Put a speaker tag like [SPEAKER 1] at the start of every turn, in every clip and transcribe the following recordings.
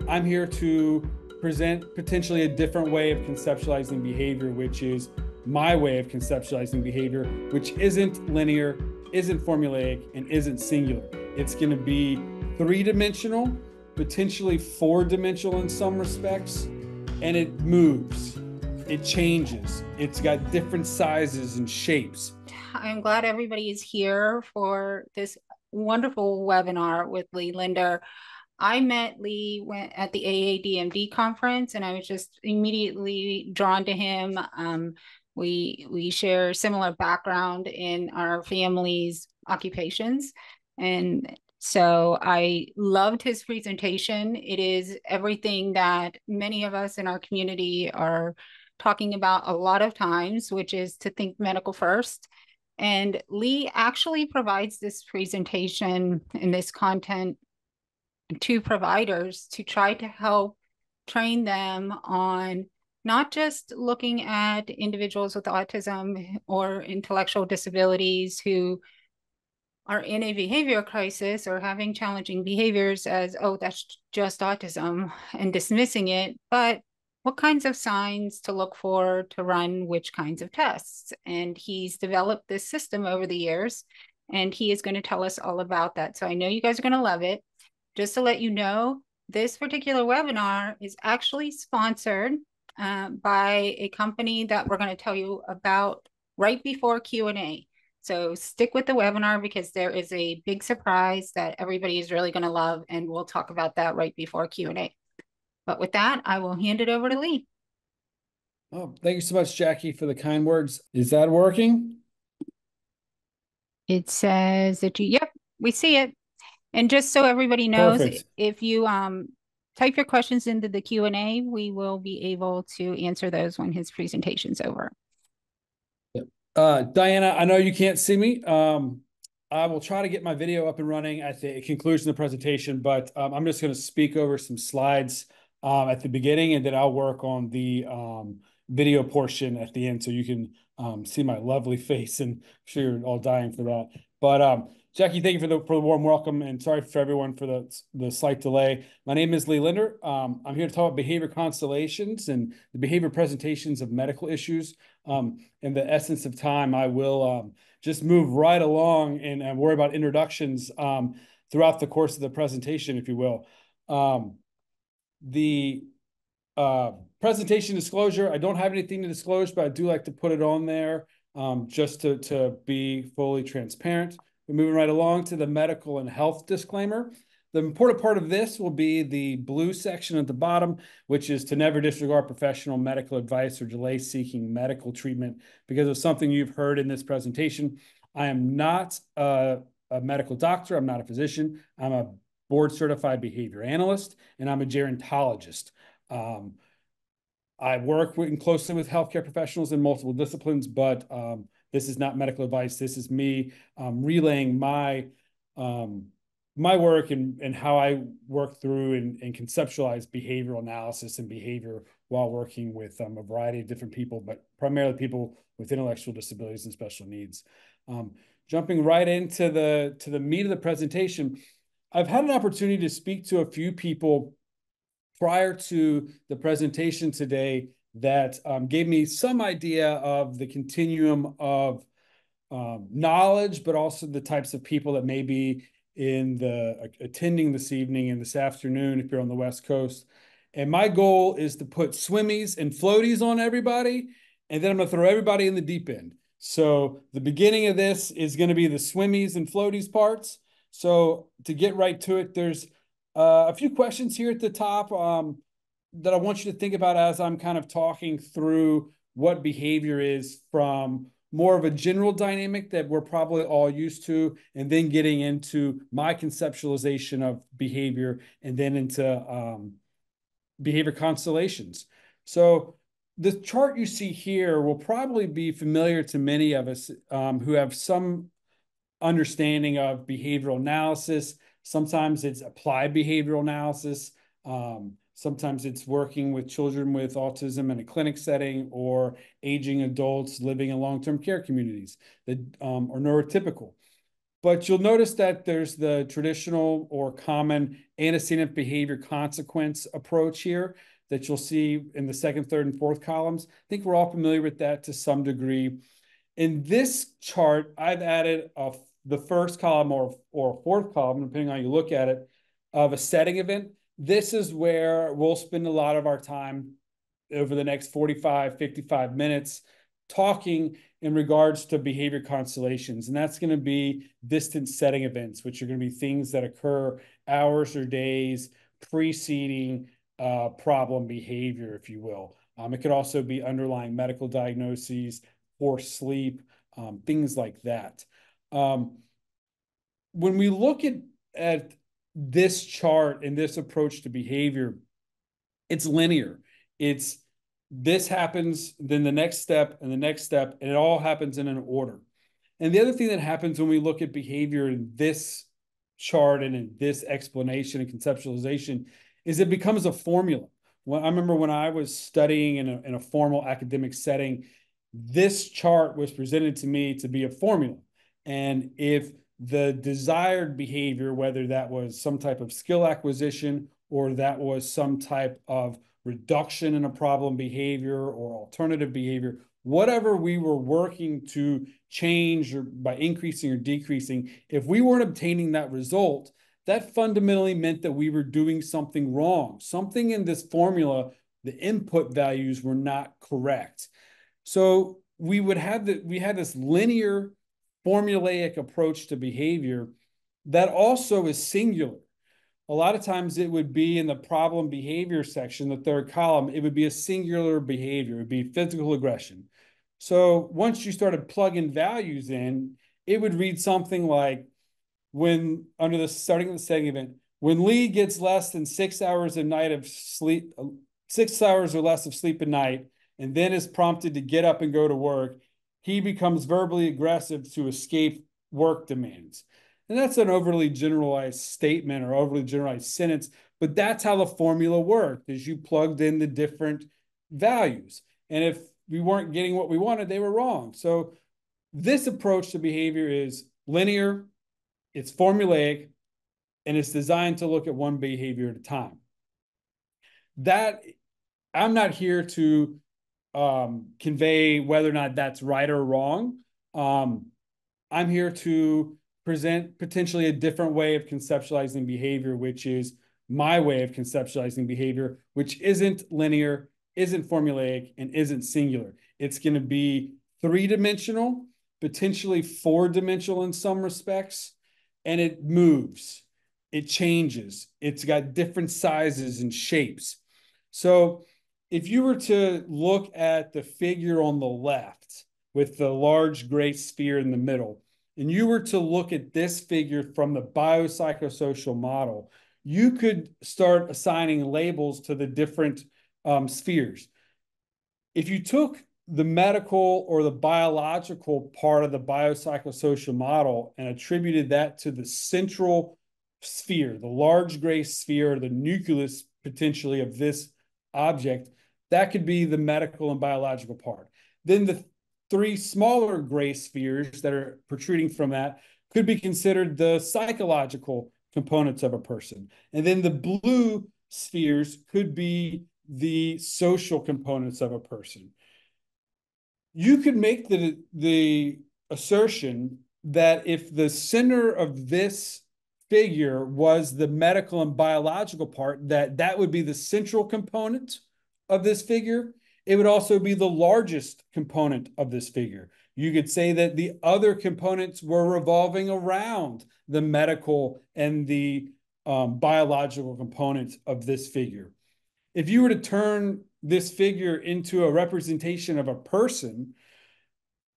[SPEAKER 1] I'm here to present potentially a different way of conceptualizing behavior, which is my way of conceptualizing behavior, which isn't linear, isn't formulaic, and isn't singular. It's going to be three-dimensional, potentially four-dimensional in some respects, and it moves, it changes, it's got different sizes and shapes.
[SPEAKER 2] I'm glad everybody is here for this wonderful webinar with Ley Linder. I met Lee at the AADMD conference, and I was just immediately drawn to him. We share similar background in our family's occupations, and so I loved his presentation. It is everything that many of us in our community are talking about a lot of times, which is to think medical first. And Lee actually provides this presentation and this content to providers to try to help train them on not just looking at individuals with autism or intellectual disabilities who are in a behavior crisis or having challenging behaviors as, oh, that's just autism, and dismissing it, but what kinds of signs to look for to run which kinds of tests. And he's developed this system over the years, and he is going to tell us all about that. So I know you guys are going to love it. Just to let you know, this particular webinar is actually sponsored by a company that we're going to tell you about right before Q&A. So stick with the webinar because there is a big surprise that everybody is really going to love, and we'll talk about that right before Q&A. But with that, I will hand it over to Lee.
[SPEAKER 1] Oh, thank you so much, Jackie, for the kind words. Is that working?
[SPEAKER 2] It says that yep, we see it. And just so everybody knows,
[SPEAKER 1] Perfect.
[SPEAKER 2] if you type your questions into the Q&A, we will be able to answer those when his presentation's over.
[SPEAKER 1] Diana, I know you can't see me. I will try to get my video up and running at the conclusion of the presentation, but I'm just going to speak over some slides at the beginning, and then I'll work on the video portion at the end so you can see my lovely face, and I'm sure you're all dying for that. But Jackie, thank you for the warm welcome, and sorry for everyone for the slight delay. My name is Ley Linder. I'm here to talk about behavior constellations and the behavior presentations of medical issues. In the essence of time, I will just move right along and worry about introductions throughout the course of the presentation, if you will. The presentation disclosure, I don't have anything to disclose, but I do like to put it on there just to be fully transparent. We're moving right along to the medical and health disclaimer. The important part of this will be the blue section at the bottom, which is to never disregard professional medical advice or delay seeking medical treatment because of something you've heard in this presentation. I am not a medical doctor. I'm not a physician. I'm a board certified behavior analyst, and I'm a gerontologist. I work closely with healthcare professionals in multiple disciplines, but this is not medical advice. This is me relaying my work and how I work through and conceptualize behavioral analysis and behavior while working with a variety of different people, but primarily people with intellectual disabilities and special needs. Jumping right into the meat of the presentation, I've had an opportunity to speak to a few people prior to the presentation today that gave me some idea of the continuum of knowledge, but also the types of people that may be in the attending this evening and this afternoon if you're on the West Coast. And my goal is to put swimmies and floaties on everybody, and then I'm going to throw everybody in the deep end. So the beginning of this is going to be the swimmies and floaties parts. So to get right to it, there's a few questions here at the top that I want you to think about as I'm kind of talking through what behavior is from more of a general dynamic that we're probably all used to, and then getting into my conceptualization of behavior, and then into behavior constellations. So the chart you see here will probably be familiar to many of us who have some understanding of behavioral analysis. Sometimes it's applied behavioral analysis. Sometimes it's working with children with autism in a clinic setting or aging adults living in long-term care communities that are neurotypical. But you'll notice that there's the traditional or common antecedent behavior consequence approach here that you'll see in the second, third, and fourth columns. I think we're all familiar with that to some degree. In this chart, I've added the first column or fourth column, depending on how you look at it, of a setting event. This is where we'll spend a lot of our time over the next 45, 55 minutes talking in regards to behavior constellations. And that's going to be distant setting events, which are going to be things that occur hours or days preceding problem behavior, if you will. It could also be underlying medical diagnoses, poor sleep, things like that. When we look at this chart and this approach to behavior, it's linear. It's this happens, then the next step, and the next step, and it all happens in an order. And the other thing that happens when we look at behavior in this chart and in this explanation and conceptualization is it becomes a formula. I remember when I was studying in a formal academic setting, this chart was presented to me to be a formula. And if the desired behavior, whether that was some type of skill acquisition or that was some type of reduction in a problem behavior or alternative behavior, whatever we were working to change or by increasing or decreasing, if we weren't obtaining that result, that fundamentally meant that we were doing something wrong. Something in this formula, the input values were not correct. So we had this linear formulaic approach to behavior that also is singular. A lot of times it would be in the problem behavior section, the third column, it would be a singular behavior. It would be physical aggression. So once you started plugging values in, it would read something like when under the starting of the setting event, when Lee gets less than 6 hours a night of sleep, 6 hours or less of sleep a night, and then is prompted to get up and go to work, he becomes verbally aggressive to escape work demands. And that's an overly generalized statement or overly generalized sentence, but that's how the formula worked, is you plugged in the different values. And if we weren't getting what we wanted, they were wrong. So this approach to behavior is linear, it's formulaic, and it's designed to look at one behavior at a time. That I'm not here to convey whether or not that's right or wrong. I'm here to present potentially a different way of conceptualizing behavior, which is my way of conceptualizing behavior, which isn't linear, isn't formulaic, and isn't singular. It's going to be three-dimensional, potentially four-dimensional in some respects, and it moves, it changes, it's got different sizes and shapes. So if you were to look at the figure on the left with the large gray sphere in the middle, and you were to look at this figure from the biopsychosocial model, you could start assigning labels to the different spheres. If you took the medical or the biological part of the biopsychosocial model and attributed that to the central sphere, the large gray sphere, the nucleus potentially of this object, that could be the medical and biological part. Then the three smaller gray spheres that are protruding from that could be considered the psychological components of a person. And then the blue spheres could be the social components of a person. You could make the assertion that if the center of this figure was the medical and biological part, that would be the central component of this figure. It would also be the largest component of this figure. You could say that the other components were revolving around the medical and the biological components of this figure. If you were to turn this figure into a representation of a person,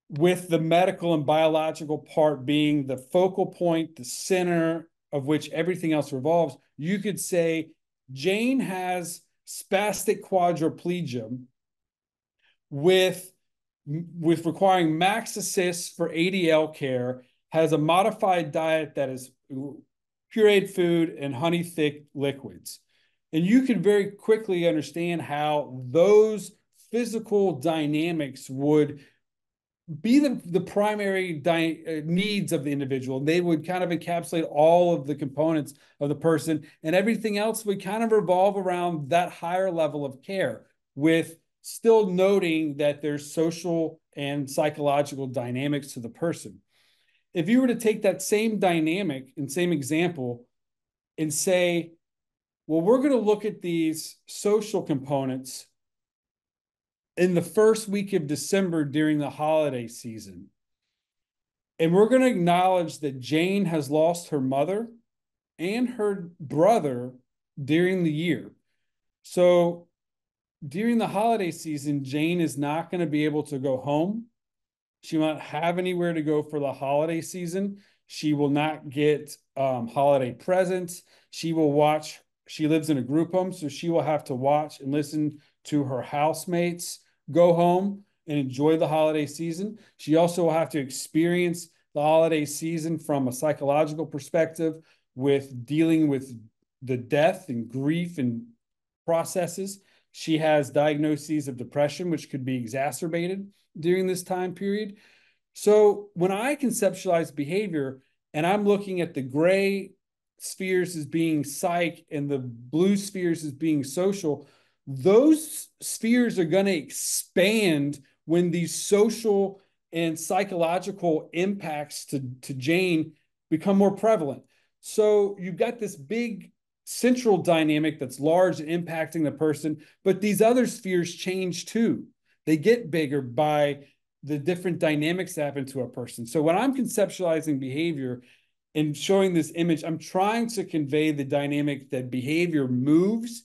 [SPEAKER 1] with the medical and biological part being the focal point, the center of which everything else revolves, you could say Jane has spastic quadriplegia with requiring max assist for ADL care, has a modified diet that is pureed food and honey thick liquids. And you can very quickly understand how those physical dynamics would be the primary needs of the individual. They would kind of encapsulate all of the components of the person, and everything else would kind of revolve around that higher level of care, with still noting that there's social and psychological dynamics to the person. If you were to take that same dynamic and same example and say, well, we're going to look at these social components in the first week of December during the holiday season. And we're going to acknowledge that Jane has lost her mother and her brother during the year. So during the holiday season, Jane is not going to be able to go home. She won't have anywhere to go for the holiday season. She will not get holiday presents. She lives in a group home, so she will have to watch and listen to her housemates go home and enjoy the holiday season. She also will have to experience the holiday season from a psychological perspective, with dealing with the death and grief and processes. She has diagnoses of depression, which could be exacerbated during this time period. So when I conceptualize behavior and I'm looking at the gray spheres as being psych and the blue spheres as being social, those spheres are going to expand when these social and psychological impacts to Jane become more prevalent. So you've got this big central dynamic that's large and impacting the person, but these other spheres change too. They get bigger by the different dynamics that happen to a person. So when I'm conceptualizing behavior and showing this image, I'm trying to convey the dynamic that behavior moves.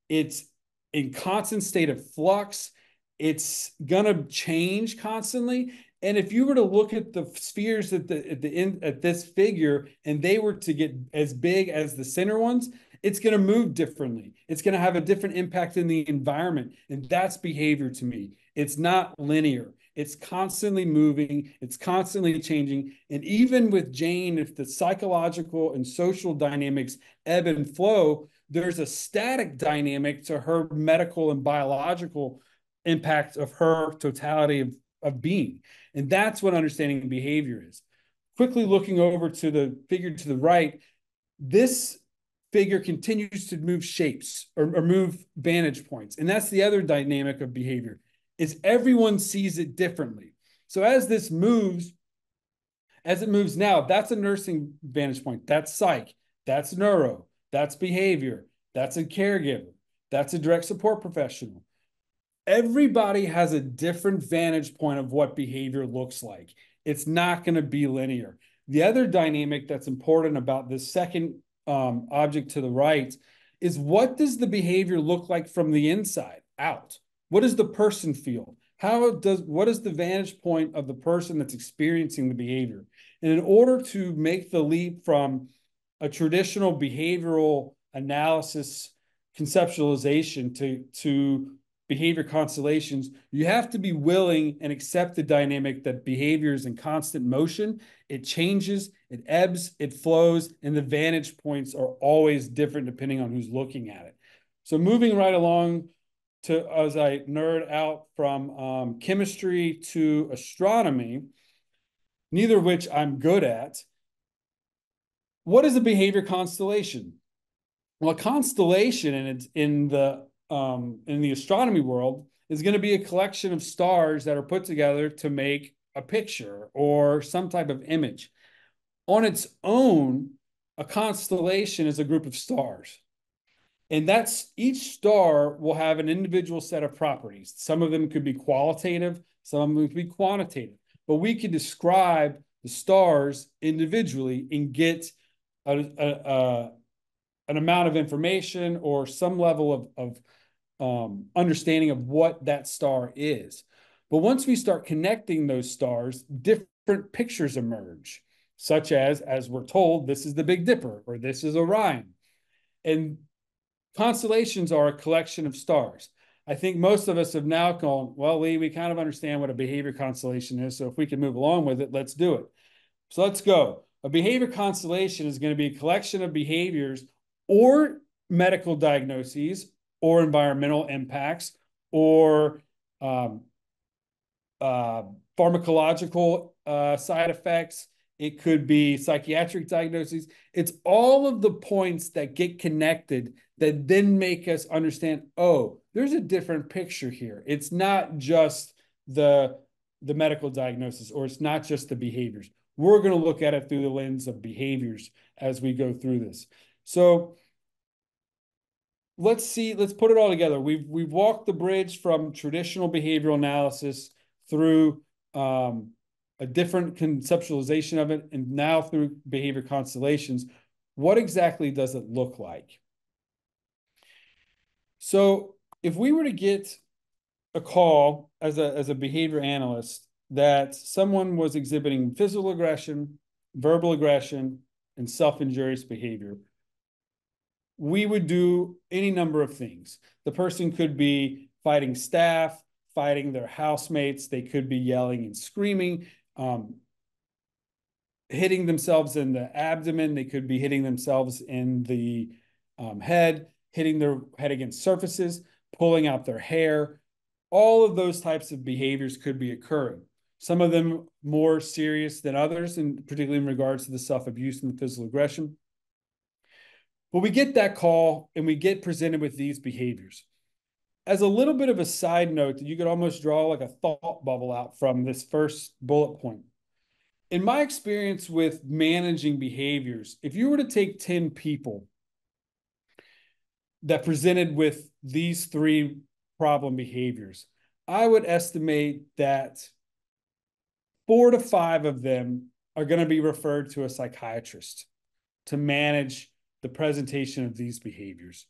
[SPEAKER 1] It's in constant state of flux. It's gonna change constantly. And if you were to look at the spheres at this figure, and they were to get as big as the center ones, it's going to move differently. It's going to have a different impact in the environment. And that's behavior to me. It's not linear. It's constantly moving. It's constantly changing. And even with Jane, if the psychological and social dynamics ebb and flow, there's a static dynamic to her medical and biological impact of her totality of being. And that's what understanding behavior is. Quickly looking over to the figure to the right, this figure continues to move shapes or move vantage points. And that's the other dynamic of behavior, is everyone sees it differently. So as it moves now, that's a nursing vantage point. That's psych. That's neuro. That's behavior. That's a caregiver. That's a direct support professional. Everybody has a different vantage point of what behavior looks like. It's not going to be linear. The other dynamic that's important about this second object to the right is, what does the behavior look like from the inside out? What does the person feel? What is the vantage point of the person that's experiencing the behavior? And in order to make the leap from a traditional behavioral analysis conceptualization to behavior constellations, you have to be willing and accept the dynamic that behavior is in constant motion. It changes, it ebbs, it flows, and the vantage points are always different depending on who's looking at it. So moving right along to, as I nerd out from chemistry to astronomy, neither of which I'm good at. What is a behavior constellation? Well, a constellation in the astronomy world is going to be a collection of stars that are put together to make a picture or some type of image. On its own, a constellation is a group of stars. And that's, each star will have an individual set of properties. Some of them could be qualitative, some of them could be quantitative. But we could describe the stars individually and get an amount of information or some level of understanding of what that star is. But once we start connecting those stars, different pictures emerge, such as we're told, this is the Big Dipper, or this is Orion. And constellations are a collection of stars. I think most of us have now gone, well, Lee, we kind of understand what a behavior constellation is, so if we can move along with it, let's do it. So let's go. A behavior constellation is going to be a collection of behaviors or medical diagnoses or environmental impacts or uh, pharmacological side effects. It could be psychiatric diagnoses. It's all of the points that get connected that then make us understand, oh, there's a different picture here. It's not just the medical diagnosis, or it's not just the behaviors. We're going to look at it through the lens of behaviors as we go through this. So let's put it all together. We've walked the bridge from traditional behavioral analysis through a different conceptualization of it, and now through behavior constellations. What exactly does it look like? So if we were to get a call as a behavior analyst that someone was exhibiting physical aggression, verbal aggression, and self-injurious behavior, we would do any number of things. The person could be fighting staff, fighting their housemates. They could be yelling and screaming, hitting themselves in the abdomen. They could be hitting themselves in the head, hitting their head against surfaces, pulling out their hair. All of those types of behaviors could be occurring. Some of them more serious than others, and particularly in regards to the self-abuse and the physical aggression. But we get that call and we get presented with these behaviors. As a little bit of a side note, that you could almost draw like a thought bubble out from this first bullet point. In my experience with managing behaviors, if you were to take 10 people that presented with these three problem behaviors, I would estimate that 4 to 5 of them are going to be referred to a psychiatrist to manage the presentation of these behaviors.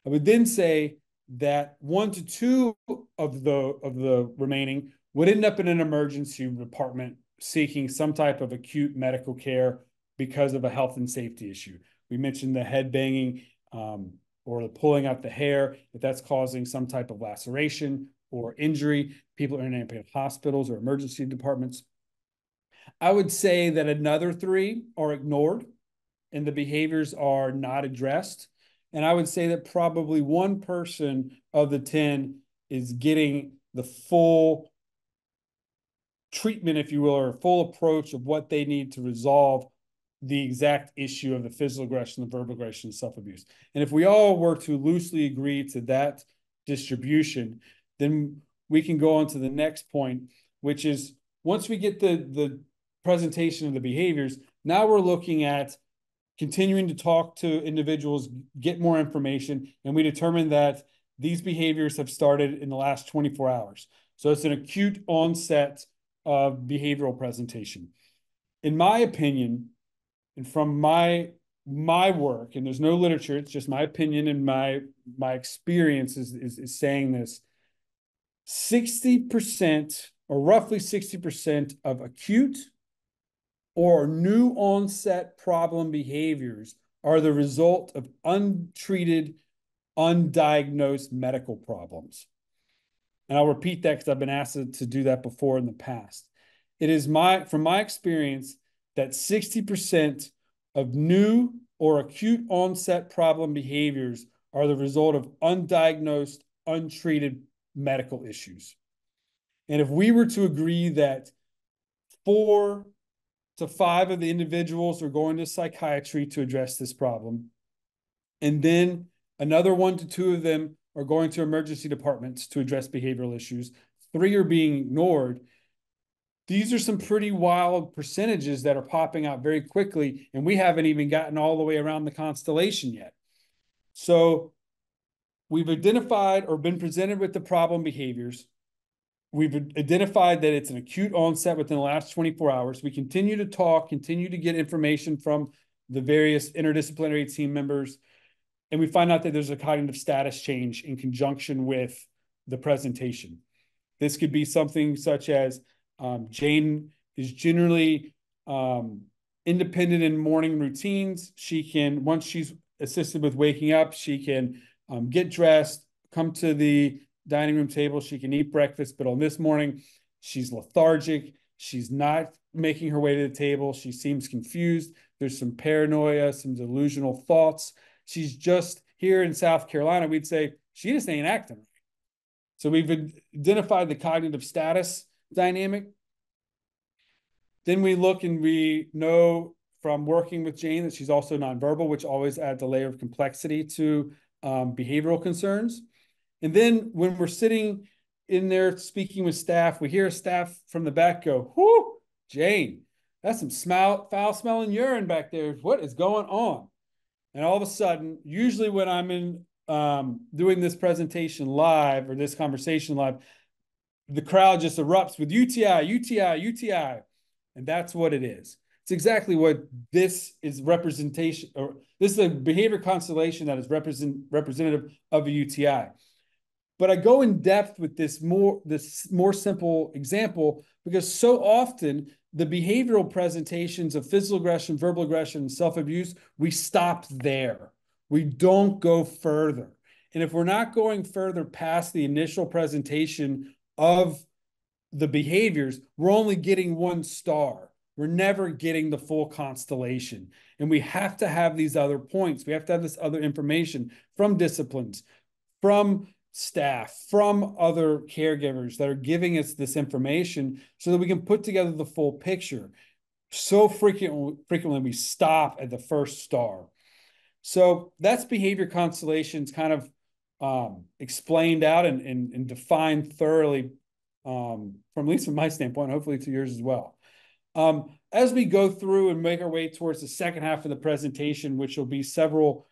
[SPEAKER 1] I would then say that 1 to 2 of the remaining would end up in an emergency department seeking some type of acute medical care because of a health and safety issue. We mentioned the head banging or the pulling out the hair, if that's causing some type of laceration or injury. People are in hospitals or emergency departments. I would say that another 3 are ignored and the behaviors are not addressed. And I would say that probably 1 person of the 10 is getting the full treatment, if you will, or full approach of what they need to resolve the exact issue of the physical aggression, the verbal aggression, and self-abuse. And if we all were to loosely agree to that distribution, then we can go on to the next point, which is once we get the presentation of the behaviors, now we're looking at continuing to talk to individuals, get more information, and we determine that these behaviors have started in the last 24 hours. So it's an acute onset of behavioral presentation. In my opinion, and from my work, and there's no literature, it's just my opinion and my experience is saying this, 60% or roughly 60% of acute or new onset problem behaviors are the result of untreated, undiagnosed medical problems. And I'll repeat that because I've been asked to do that before in the past. It is from my experience that 60% of new or acute onset problem behaviors are the result of undiagnosed, untreated medical issues. And if we were to agree that 4 to 5 of the individuals are going to psychiatry to address this problem, and then another 1 to 2 of them are going to emergency departments to address behavioral issues, 3 are being ignored, these are some pretty wild percentages that are popping out very quickly, and we haven't even gotten all the way around the constellation yet. So we've identified or been presented with the problem behaviors. We've identified that it's an acute onset within the last 24 hours. We continue to talk, continue to get information from the various interdisciplinary team members, and we find out that there's a cognitive status change in conjunction with the presentation. This could be something such as Jane is generally independent in morning routines. She can, once she's assisted with waking up, she can get dressed, come to the dining room table, she can eat breakfast, but on this morning, she's lethargic. She's not making her way to the table. She seems confused. There's some paranoia, some delusional thoughts. She's just here in South Carolina, we'd say she just ain't acting right. So we've identified the cognitive status dynamic. Then we look and we know from working with Jane that she's also nonverbal, which always adds a layer of complexity to behavioral concerns. And then when we're sitting in there speaking with staff, we hear staff from the back go, "Whoo, Jane, that's some foul smelling urine back there. What is going on?" And all of a sudden, usually when I'm in doing this presentation live or this conversation live, the crowd just erupts with UTI, UTI, UTI. And that's what it is. It's exactly what this is representation, or this is a behavior constellation that is representative of a UTI. But I go in depth with this more simple example because so often the behavioral presentations of physical aggression, verbal aggression, and self-abuse, we stop there. We don't go further. And if we're not going further past the initial presentation of the behaviors, we're only getting 1 star. We're never getting the full constellation. And we have to have these other points. We have to have this other information from disciplines, from staff, from other caregivers that are giving us this information so that we can put together the full picture. So frequently we stop at the first star. So that's behavior constellations kind of explained out and defined thoroughly from at least from my standpoint, hopefully to yours as well. As we go through and make our way towards the second half of the presentation, which will be several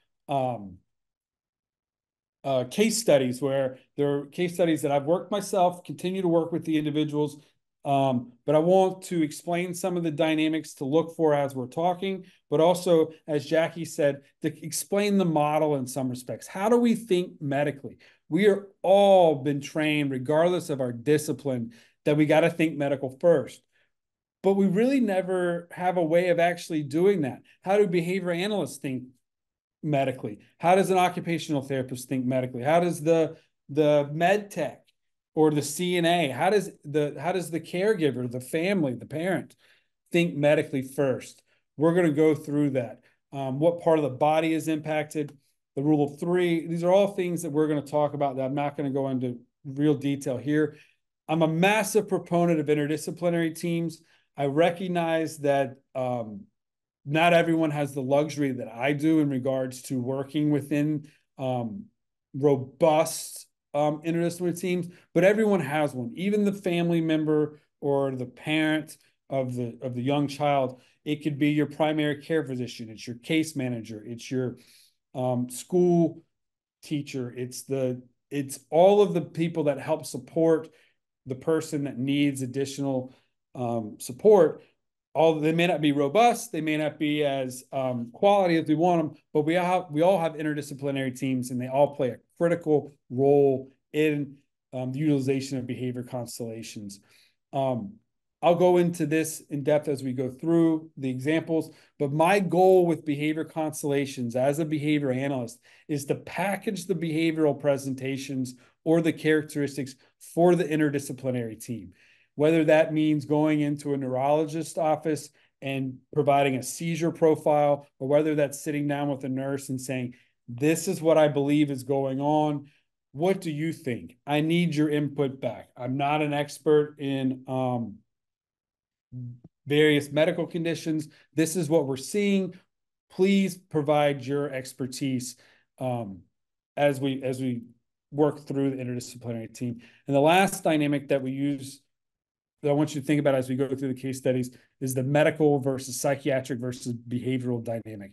[SPEAKER 1] case studies where there are case studies that I've worked myself, continue to work with the individuals, but I want to explain some of the dynamics to look for as we're talking, but also, as Jackie said, to explain the model in some respects. How do we think medically? We are all been trained, regardless of our discipline, that we got to think medical first. But we really never have a way of actually doing that. How do behavior analysts think medically? How does an occupational therapist think medically? How does the med tech or the CNA, how does the caregiver, the family, the parent think medically first? We're going to go through that. What part of the body is impacted? The rule of 3. These are all things that we're going to talk about that I'm not going to go into real detail here. I'm a massive proponent of interdisciplinary teams. I recognize that not everyone has the luxury that I do in regards to working within robust interdisciplinary teams, but everyone has one. Even the family member or the parent of the young child. It could be your primary care physician. It's your case manager. It's your school teacher. It's all of the people that help support the person that needs additional support. They may not be robust, they may not be as quality as we want them, but we all have interdisciplinary teams, and they all play a critical role in the utilization of behavior constellations. I'll go into this in depth as we go through the examples, but my goal with behavior constellations as a behavior analyst is to package the behavioral presentations or the characteristics for the interdisciplinary team. Whether that means going into a neurologist's office and providing a seizure profile, or whether that's sitting down with a nurse and saying, "This is what I believe is going on. What do you think? I need your input back. I'm not an expert in various medical conditions. This is what we're seeing. Please provide your expertise as we work through the interdisciplinary team." And the last dynamic that we use that I want you to think about as we go through the case studies is the medical versus psychiatric versus behavioral dynamic.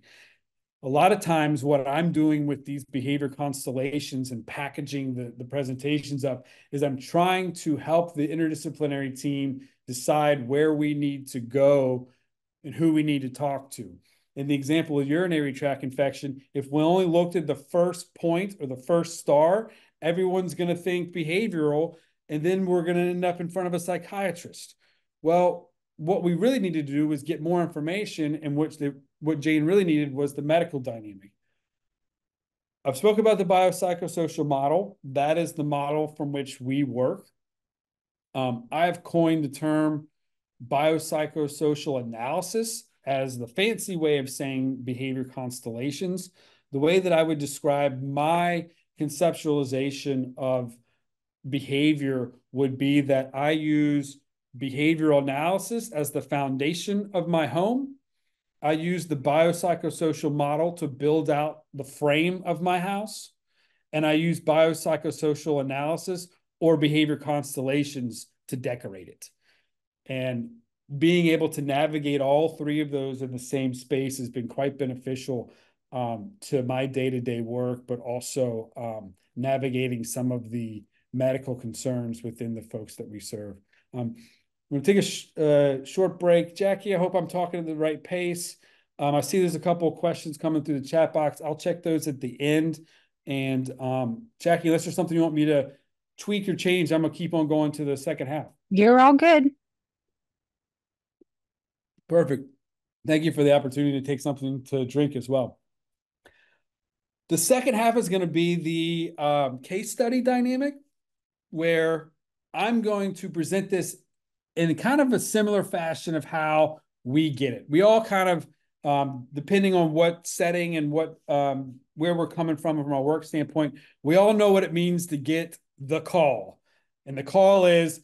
[SPEAKER 1] A lot of times what I'm doing with these behavior constellations and packaging the presentations up is I'm trying to help the interdisciplinary team decide where we need to go and who we need to talk to. In the example of urinary tract infection, if we only looked at the first point or the first star, everyone's going to think behavioral, and then we're going to end up in front of a psychiatrist. Well, what we really needed to do was get more information, in which what Jane really needed was the medical dynamic. I've spoken about the biopsychosocial model. That is the model from which we work. I've coined the term biopsychosocial analysis as the fancy way of saying behavior constellations. The way that I would describe my conceptualization of behavior would be that I use behavioral analysis as the foundation of my home. I use the biopsychosocial model to build out the frame of my house. And I use biopsychosocial analysis or behavior constellations to decorate it. And being able to navigate all three of those in the same space has been quite beneficial to my day-to-day work, but also navigating some of the medical concerns within the folks that we serve. I'm going to take a short break. Jackie, I hope I'm talking at the right pace. I see there's a couple of questions coming through the chat box. I'll check those at the end. And Jackie, unless there's something you want me to tweak or change, I'm going to keep on going to the second half.
[SPEAKER 2] You're all good.
[SPEAKER 1] Perfect. Thank you for the opportunity to take something to drink as well. The second half is going to be the case study dynamic, where I'm going to present this in kind of a similar fashion of how we get it. We all kind of, depending on what setting and what where we're coming from our work standpoint, we all know what it means to get the call. And the call is,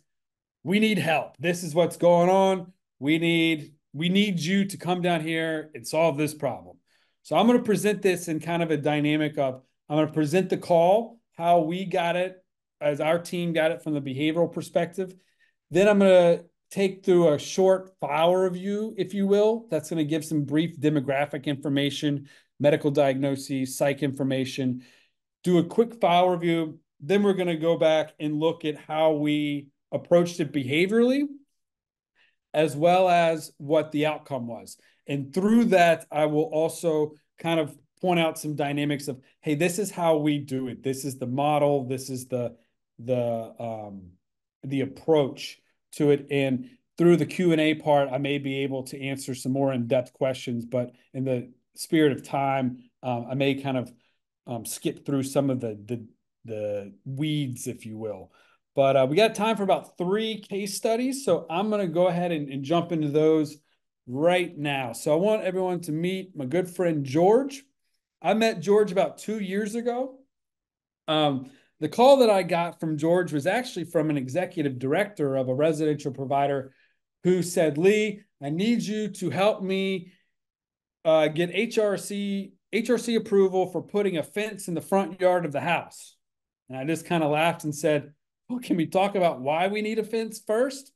[SPEAKER 1] we need help. This is what's going on. We need you to come down here and solve this problem. So I'm going to present this in kind of a dynamic of, I'm going to present the call, how we got it, as our team got it from the behavioral perspective. Then I'm going to take through a short file review, if you will. That's going to give some brief demographic information, medical diagnoses, psych information, do a quick file review. Then we're going to go back and look at how we approached it behaviorally, as well as what the outcome was. And through that, I will also kind of point out some dynamics of, hey, this is how we do it. This is the model. This is the approach to it. And through the Q&A part, I may be able to answer some more in-depth questions, but in the spirit of time, I may kind of skip through some of the weeds, if you will. But we got time for about 3 case studies. So I'm going to go ahead and jump into those right now. So I want everyone to meet my good friend, George. I met George about 2 years ago. The call that I got from George was actually from an executive director of a residential provider who said, Lee, I need you to help me get HRC approval for putting a fence in the front yard of the house. And I just kind of laughed and said, well, can we talk about why we need a fence first?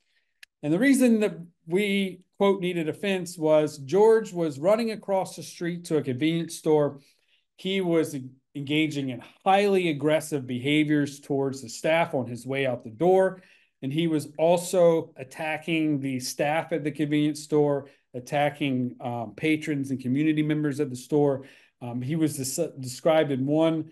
[SPEAKER 1] And the reason that we, quote, needed a fence was George was running across the street to a convenience store. He was engaging in highly aggressive behaviors towards the staff on his way out the door. And he was also attacking the staff at the convenience store, attacking patrons and community members at the store. He was described in one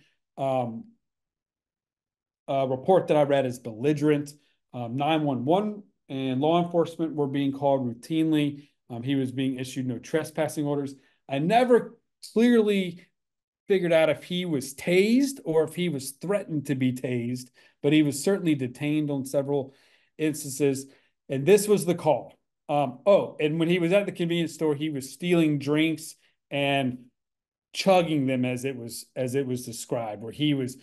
[SPEAKER 1] report that I read as belligerent. 911 and law enforcement were being called routinely. He was being issued no trespassing orders. I never clearly figured out if he was tased or if he was threatened to be tased, but he was certainly detained on several instances. And this was the call. And when he was at the convenience store, he was stealing drinks and chugging them as it was described, where he was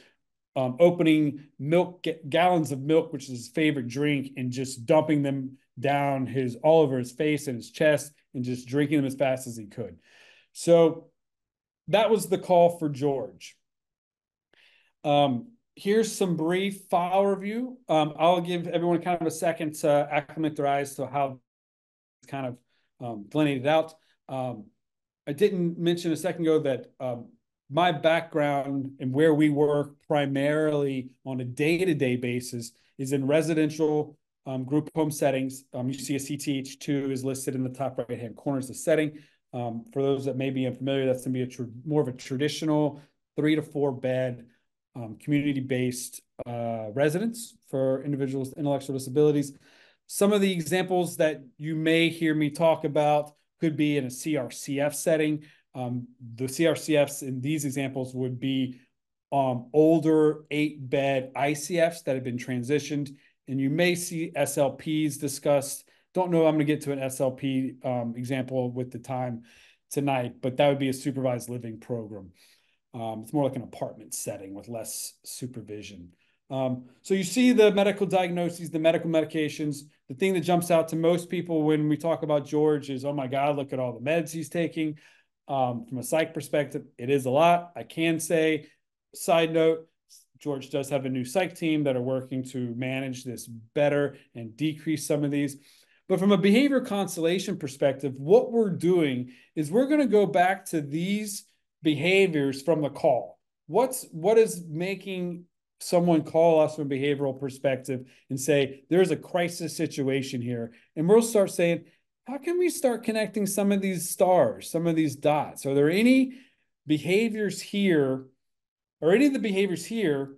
[SPEAKER 1] opening gallons of milk, which is his favorite drink, and just dumping them down all over his face and his chest and just drinking them as fast as he could. So that was the call for George. Here's some brief file review. I'll give everyone kind of a second to acclimate their eyes to how it's kind of delineated out. I didn't mention a second ago that my background and where we work primarily on a day-to-day basis is in residential group home settings. You see a CTH2 is listed in the top right-hand corner as the setting. For those that may be unfamiliar, that's going to be more of a traditional 3 to 4 bed community-based residence for individuals with intellectual disabilities. Some of the examples that you may hear me talk about could be in a CRCF setting. The CRCFs in these examples would be older 8-bed ICFs that have been transitioned, and you may see SLPs discussed. Don't know I'm going to get to an SLP example with the time tonight, but that would be a supervised living program. It's more like an apartment setting with less supervision. So you see the medical diagnoses, the medical medications. The thing that jumps out to most people when we talk about George is, oh my God, look at all the meds he's taking. From a psych perspective, it is a lot. I can say, side note, George does have a new psych team that are working to manage this better and decrease some of these. But from a behavior constellation perspective, what we're doing is we're going to go back to these behaviors from the call. What is making someone call us from a behavioral perspective and say, there's a crisis situation here? And we'll start saying, how can we start connecting some of these stars, some of these dots? Are there any behaviors here, or any of the behaviors here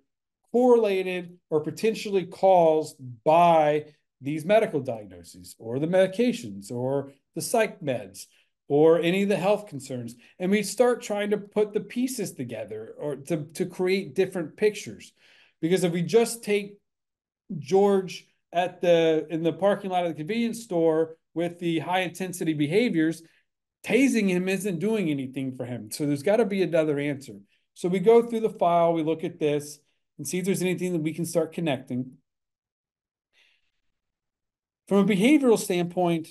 [SPEAKER 1] correlated or potentially caused by these medical diagnoses or the medications or the psych meds or any of the health concerns? And we start trying to put the pieces together or to create different pictures. Because if we just take George in the parking lot of the convenience store with the high intensity behaviors, tasing him isn't doing anything for him. So there's got to be another answer. So we go through the file, we look at this and see if there's anything that we can start connecting. From a behavioral standpoint,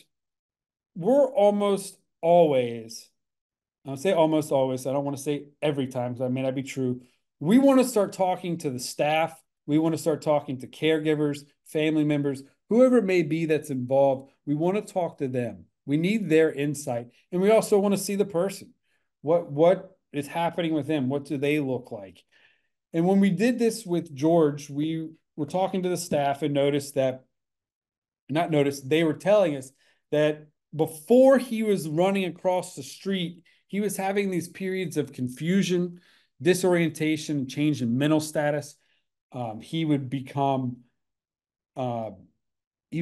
[SPEAKER 1] we're almost always, I'll say almost always, I don't want to say every time because that may not be true. We want to start talking to the staff. We want to start talking to caregivers, family members, whoever it may be that's involved. We want to talk to them. We need their insight. And we also want to see the person. What is happening with them? What do they look like? And when we did this with George, we were talking to the staff and they were telling us that before he was running across the street, he was having these periods of confusion, disorientation, change in mental status. He would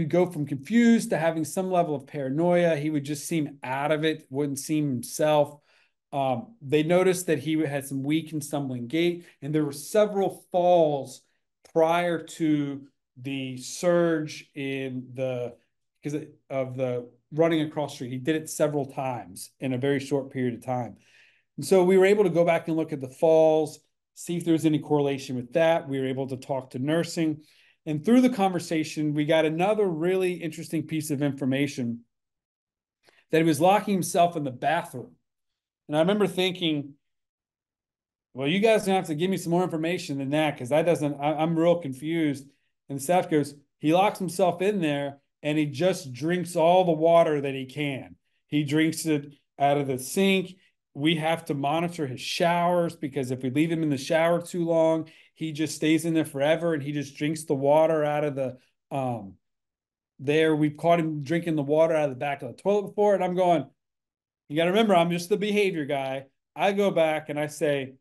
[SPEAKER 1] go from confused to having some level of paranoia. He would just seem out of it, wouldn't seem himself. They noticed that he had some weak and stumbling gait, and there were several falls prior to the surge because of the running across the street. He did it several times in a very short period of time. And so we were able to go back and look at the falls, see if there was any correlation with that. We were able to talk to nursing. And through the conversation, we got another really interesting piece of information that he was locking himself in the bathroom. And I remember thinking, well, you guys don't have to give me some more information than that because I'm real confused. And the staff goes, he locks himself in there and he just drinks all the water that he can. He drinks it out of the sink. We have to monitor his showers because if we leave him in the shower too long, he just stays in there forever and he just drinks the water out of the there. We've caught him drinking the water out of the back of the toilet before. And I'm going, you got to remember, I'm just the behavior guy. I go back and I say,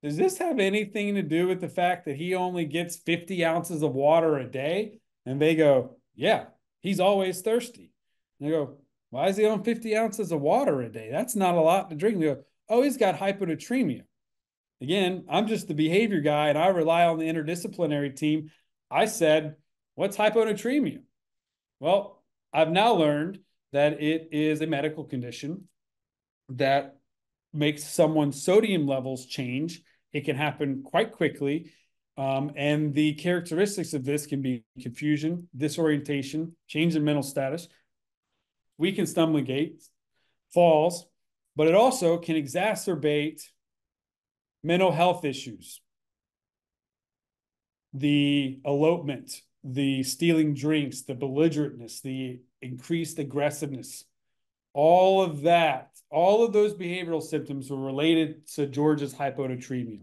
[SPEAKER 1] does this have anything to do with the fact that he only gets 50 ounces of water a day? And they go, yeah, he's always thirsty. And they go, why is he on 50 ounces of water a day? That's not a lot to drink. They go, oh, he's got hyponatremia. Again, I'm just the behavior guy and I rely on the interdisciplinary team. I said, what's hyponatremia? Well, I've now learned that it is a medical condition that makes someone's sodium levels change. It can happen quite quickly. And the characteristics of this can be confusion, disorientation, change in mental status, weak and stumbling gait, falls, but it also can exacerbate mental health issues, the elopement, the stealing drinks, the belligerentness, the increased aggressiveness, all of that, all of those behavioral symptoms were related to George's hyponatremia.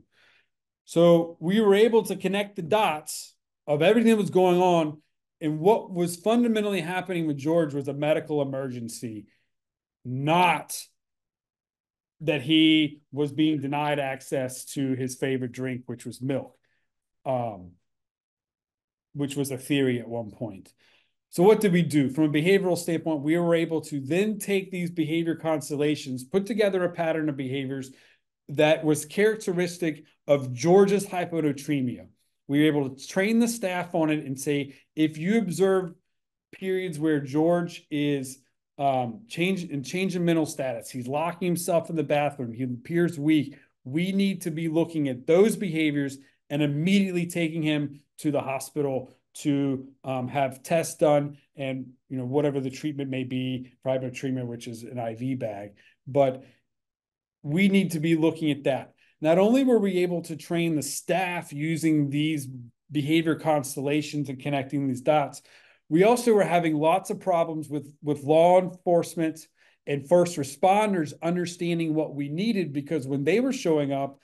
[SPEAKER 1] So we were able to connect the dots of everything that was going on. And what was fundamentally happening with George was a medical emergency, not that he was being denied access to his favorite drink, which was milk, which was a theory at one point. So what did we do? From a behavioral standpoint, we were able to then take these behavior constellations, put together a pattern of behaviors that was characteristic of George's hyponatremia. We were able to train the staff on it and say, if you observe periods where George is change in mental status, he's locking himself in the bathroom, he appears weak, we need to be looking at those behaviors and immediately taking him to the hospital to have tests done and, whatever the treatment may be, private treatment, which is an IV bag. But we need to be looking at that. Not only were we able to train the staff using these behavior constellations and connecting these dots, we also were having lots of problems with law enforcement and first responders understanding what we needed, because when they were showing up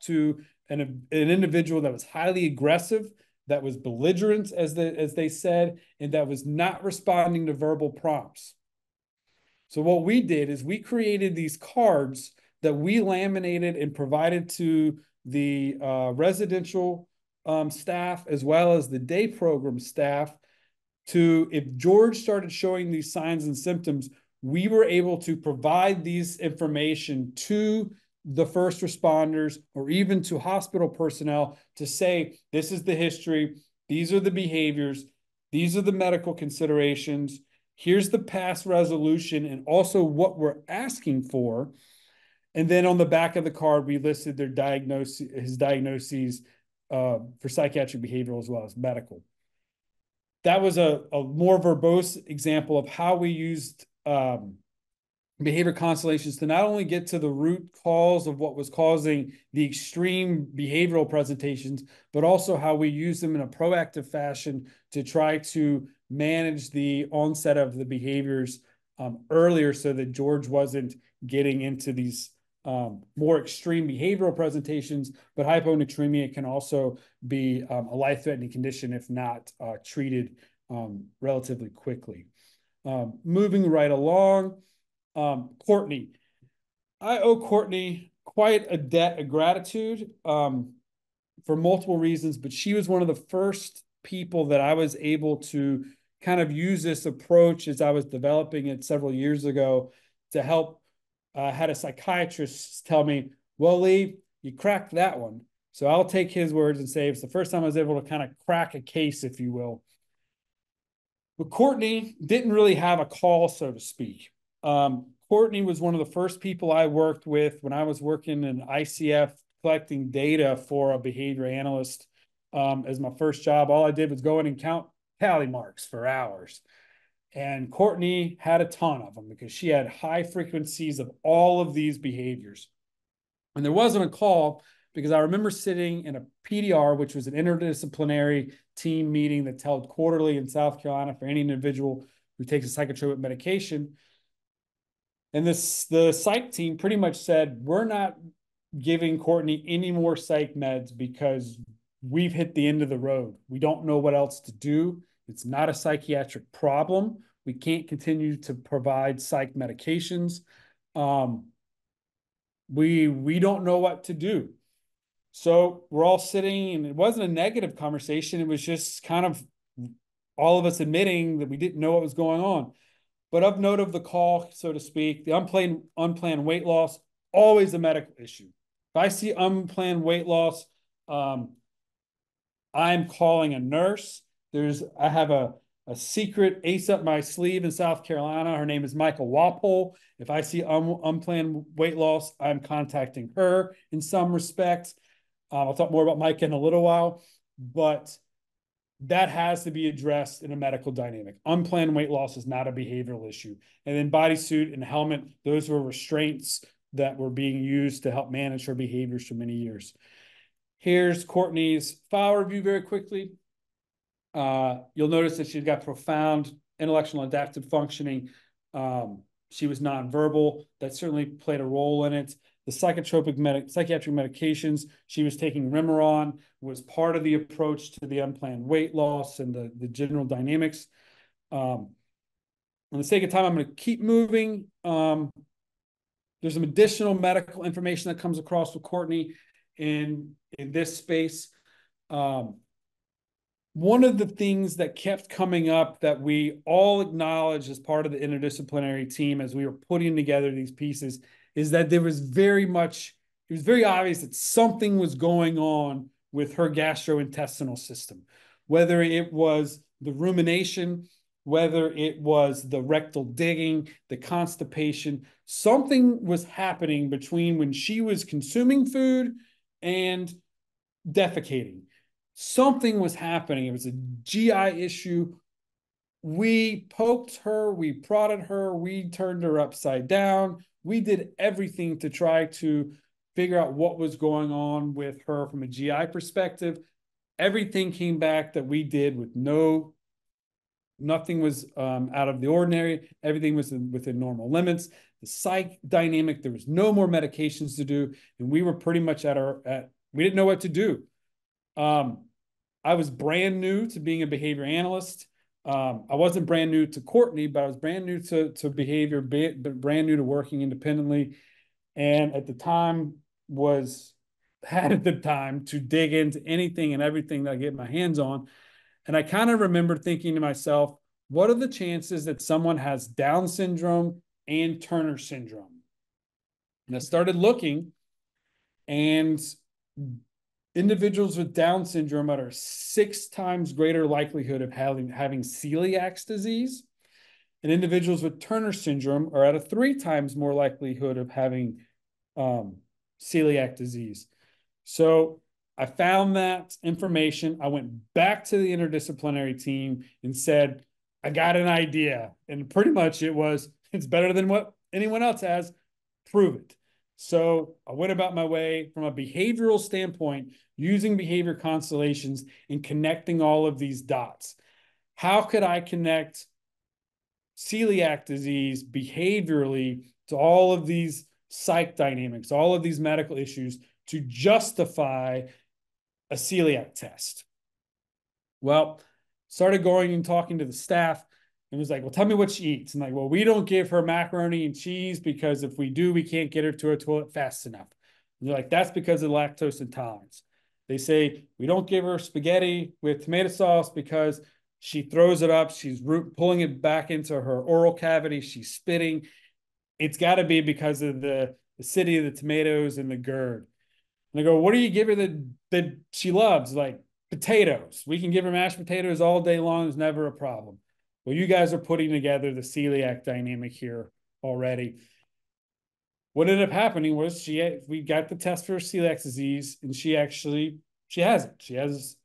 [SPEAKER 1] to an individual that was highly aggressive, that was belligerent, as they said, and that was not responding to verbal prompts. So what we did is we created these cards that we laminated and provided to the residential staff as well as the day program staff to, if George started showing these signs and symptoms, we were able to provide these information to the first responders or even to hospital personnel to say, this is the history, these are the behaviors, these are the medical considerations, here's the past resolution, and also what we're asking for. And then on the back of the card, we listed their his diagnoses for psychiatric, behavioral, as well as medical. That was a more verbose example of how we used behavior constellations to not only get to the root cause of what was causing the extreme behavioral presentations, but also how we use them in a proactive fashion to try to manage the onset of the behaviors earlier, so that George wasn't getting into these more extreme behavioral presentations. But hyponatremia can also be a life-threatening condition if not treated relatively quickly. Moving right along, Courtney. I owe Courtney quite a debt of gratitude for multiple reasons, but she was one of the first people that I was able to kind of use this approach as I was developing it several years ago to help. Had a psychiatrist tell me, well, Lee, you cracked that one. So I'll take his words and say it's the first time I was able to kind of crack a case, if you will. But Courtney didn't really have a call, so to speak. Courtney was one of the first people I worked with when I was working in ICF collecting data for a behavior analyst as my first job. All I did was go in and count tally marks for hours. And Courtney had a ton of them because she had high frequencies of all of these behaviors. And there wasn't a call because I remember sitting in a PDR, which was an interdisciplinary team meeting that's held quarterly in South Carolina for any individual who takes a psychotropic medication. And the psych team pretty much said, we're not giving Courtney any more psych meds because we've hit the end of the road. We don't know what else to do. It's not a psychiatric problem. We can't continue to provide psych medications. We don't know what to do. So we're all sitting, and it wasn't a negative conversation. It was just kind of all of us admitting that we didn't know what was going on. But of note of the call, so to speak, the unplanned weight loss, always a medical issue. If I see unplanned weight loss, I'm calling a nurse. I have a secret ace up my sleeve in South Carolina. Her name is Michael Walpole. If I see unplanned weight loss, I'm contacting her in some respects. I'll talk more about Mike in a little while, but that has to be addressed in a medical dynamic. Unplanned weight loss is not a behavioral issue. And then bodysuit and helmet, those were restraints that were being used to help manage her behaviors for many years. Here's Courtney's file review very quickly. You'll notice that she's got profound intellectual and adaptive functioning. She was nonverbal. That certainly played a role in it. The psychiatric medications, she was taking Remeron, was part of the approach to the unplanned weight loss and the general dynamics. On the sake of time, I'm going to keep moving. There's some additional medical information that comes across with Courtney in this space. One of the things that kept coming up that we all acknowledged as part of the interdisciplinary team as we were putting together these pieces is that it was very obvious that something was going on with her gastrointestinal system, whether it was the rumination, whether it was the rectal digging, the constipation, something was happening between when she was consuming food and defecating. something was happening. It was a GI issue. We poked her, we prodded her, we turned her upside down. We did everything to try to figure out what was going on with her from a GI perspective. Everything came back that we did with nothing was out of the ordinary. Everything was within normal limits. The psych dynamic, there was no more medications to do, and we were pretty much we didn't know what to do. I was brand new to being a behavior analyst. I wasn't brand new to Courtney, but I was brand new to behavior, brand new to working independently, and at the time had the time to dig into anything and everything that I get my hands on. And I kind of remember thinking to myself, what are the chances that someone has Down syndrome and Turner syndrome? And I started looking, and individuals with Down syndrome are 6 times greater likelihood of having celiac disease, and individuals with Turner syndrome are at a 3 times more likelihood of having celiac disease. So I found that information. I went back to the interdisciplinary team and said, I got an idea. And pretty much it's better than what anyone else has. Prove it. So I went about my way from a behavioral standpoint, using behavior constellations and connecting all of these dots. How could I connect celiac disease behaviorally to all of these psych dynamics, all of these medical issues to justify a celiac test? Well, started going and talking to the staff and was like, well, tell me what she eats. And like, well, we don't give her macaroni and cheese because if we do, we can't get her to a toilet fast enough. And they're like, that's because of lactose intolerance. They say, we don't give her spaghetti with tomato sauce because she throws it up. She's pulling it back into her oral cavity. She's spitting. It's got to be because of the acidity of the tomatoes and the GERD. And I go, what do you give her that she loves? Like potatoes. We can give her mashed potatoes all day long. It's never a problem. Well, you guys are putting together the celiac dynamic here already. What ended up happening was we got the test for celiac disease, and she has it. She has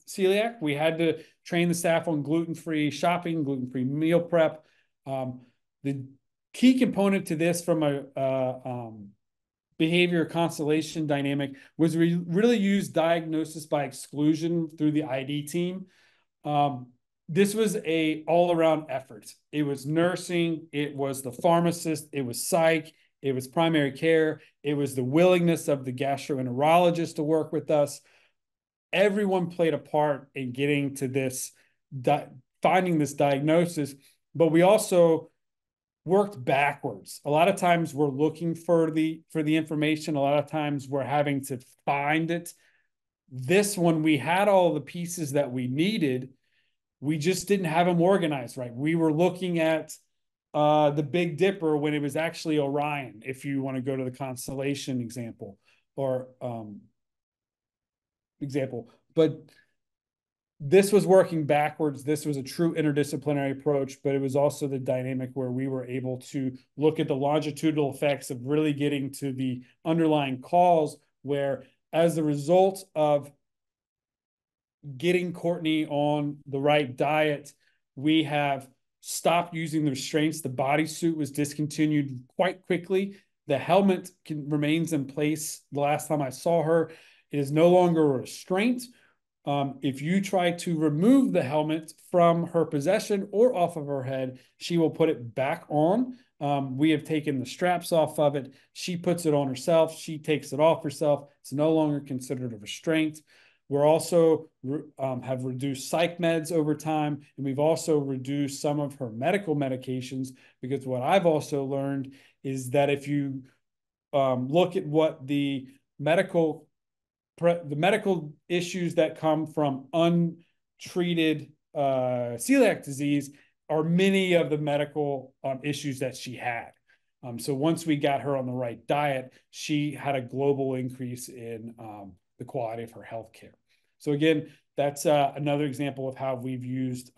[SPEAKER 1] celiac. We had to train the staff on gluten-free shopping, gluten-free meal prep. The key component to this from a behavior constellation dynamic was really use diagnosis by exclusion through the ID team. This was a all-around effort. It was nursing, it was the pharmacist, it was psych, it was primary care, it was the willingness of the gastroenterologist to work with us. Everyone played a part in getting to this, finding this diagnosis, but we also worked backwards. A lot of times we're looking for the information. A lot of times we're having to find it. This one, we had all the pieces that we needed. We just didn't have them organized right. We were looking at the Big Dipper when it was actually Orion, if you want to go to the constellation example or But this was working backwards. This was a true interdisciplinary approach, but it was also the dynamic where we were able to look at the longitudinal effects of really getting to the underlying cause, where as a result of getting Courtney on the right diet, we have stopped using the restraints. The bodysuit was discontinued quite quickly. The helmet remains in place. The last time I saw her, it is no longer a restraint. If you try to remove the helmet from her possession or off of her head, she will put it back on. We have taken the straps off of it. She puts it on herself. She takes it off herself. It's no longer considered a restraint. We're also have reduced psych meds over time, and we've also reduced some of her medical medications, because what I've also learned is that if you look at what the medical issues that come from untreated celiac disease are many of the medical issues that she had. So once we got her on the right diet, she had a global increase in the quality of her healthcare. So again, that's another example of how we've used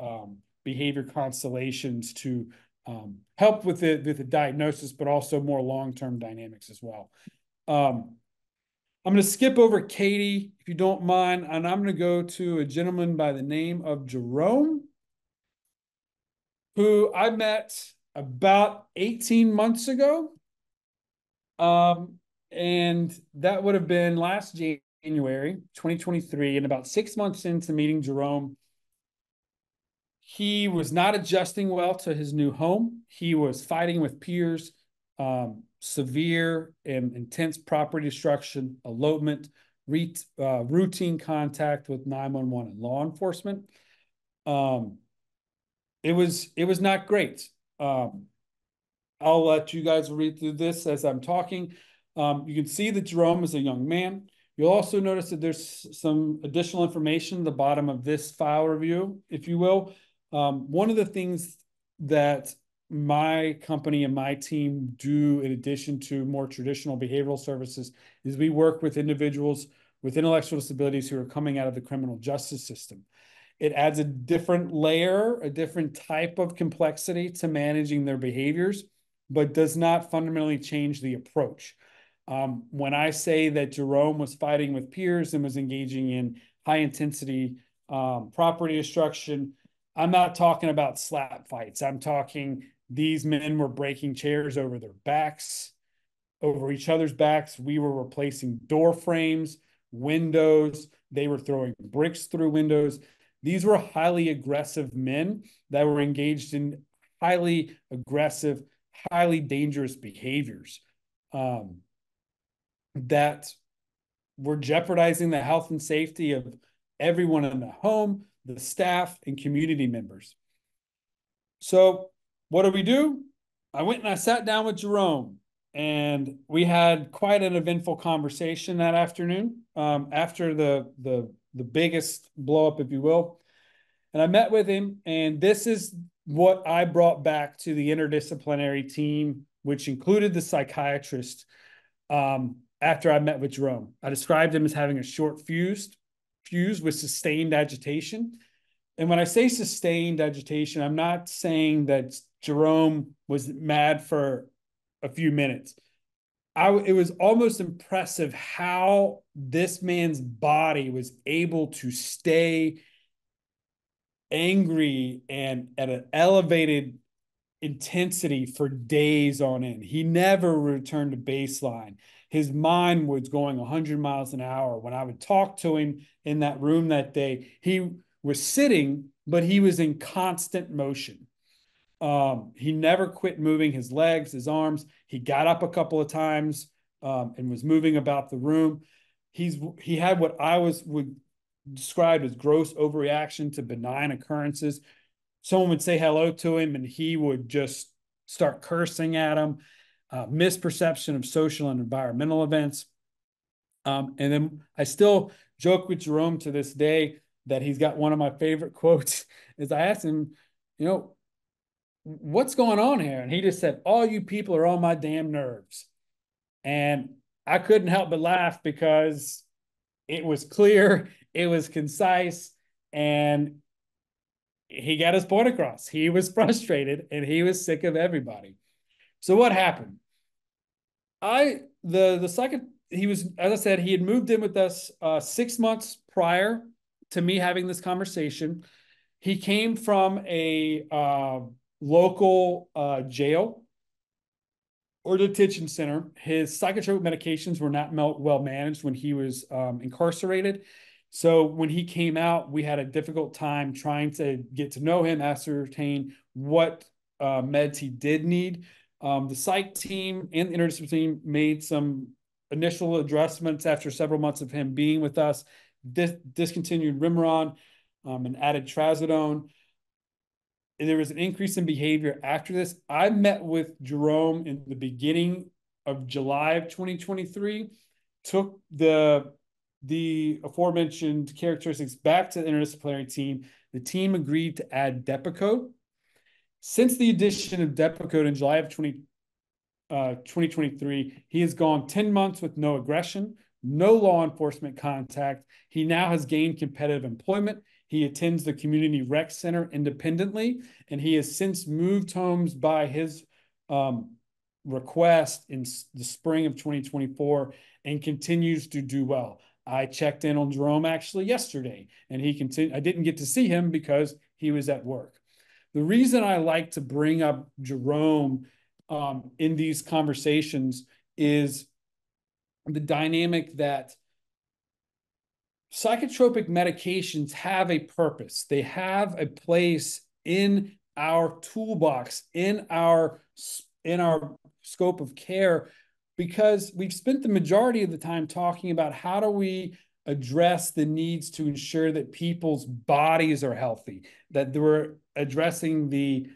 [SPEAKER 1] behavior constellations to help with the diagnosis, but also more long-term dynamics as well. I'm going to skip over Katie, if you don't mind, and I'm going to go to a gentleman by the name of Jerome, who I met about 18 months ago. Um, and that would have been last January, 2023. And about 6 months into meeting Jerome, he was not adjusting well to his new home. He was fighting with peers, severe and intense property destruction, elopement, routine contact with 911 and law enforcement. Um, it was not great. Um, I'll let you guys read through this as I'm talking. You can see that Jerome is a young man. You'll also notice that there's some additional information at the bottom of this file review, if you will. One of the things that my company and my team do, in addition to more traditional behavioral services, is we work with individuals with intellectual disabilities who are coming out of the criminal justice system. It adds a different layer, a different type of complexity to managing their behaviors, but does not fundamentally change the approach. When I say that Jerome was fighting with peers and was engaging in high intensity property destruction, I'm not talking about slap fights. I'm talking these men were breaking chairs over their backs, over each other's backs. We were replacing door frames, windows. They were throwing bricks through windows. These were highly aggressive men that were engaged in highly aggressive, highly dangerous behaviors that were jeopardizing the health and safety of everyone in the home, the staff, and community members. So what do? I went and I sat down with Jerome, and we had quite an eventful conversation that afternoon after the biggest blow up, if you will. And I met with him, and this is what I brought back to the interdisciplinary team, which included the psychiatrist. After I met with Jerome, I described him as having a short fuse with sustained agitation. And when I say sustained agitation, I'm not saying that Jerome was mad for a few minutes. It was almost impressive how this man's body was able to stay angry and at an elevated intensity for days on end. He never returned to baseline. His mind was going 100 miles an hour. When I would talk to him in that room that day, he was sitting, but he was in constant motion. He never quit moving his legs, his arms. He got up a couple of times and was moving about the room. He had what would describe as gross overreaction to benign occurrences. Someone would say hello to him and he would just start cursing at him, misperception of social and environmental events. And then I still joke with Jerome to this day that he's got one of my favorite quotes is I asked him, what's going on here? And he just said, all you people are on my damn nerves. And I couldn't help but laugh because it was clear, it was concise, and he got his point across. He was frustrated and he was sick of everybody. So what happened? The second he was, as I said, he had moved in with us 6 months prior to me having this conversation. He came from a local jail or detention center. His psychotropic medications were not well managed when he was incarcerated. So when he came out, we had a difficult time trying to get to know him, ascertain what meds he did need. The psych team and the interdisciplinary team made some initial adjustments after several months of him being with us, discontinued Remeron and added trazodone. And there was an increase in behavior after this. I met with Jerome in the beginning of July of 2023, took the aforementioned characteristics back to the interdisciplinary team. The team agreed to add Depakote. Since the addition of Depakote in July of 2023, he has gone 10 months with no aggression, no law enforcement contact. He now has gained competitive employment. He attends the community rec center independently, and he has since moved homes by his request in the spring of 2024 and continues to do well. I checked in on Jerome actually yesterday, and he continued. I didn't get to see him because he was at work. The reason I like to bring up Jerome in these conversations is the dynamic that psychotropic medications have a purpose. They have a place in our toolbox, in our scope of care, because we've spent the majority of the time talking about how do we address the needs to ensure that people's bodies are healthy, that we're addressing the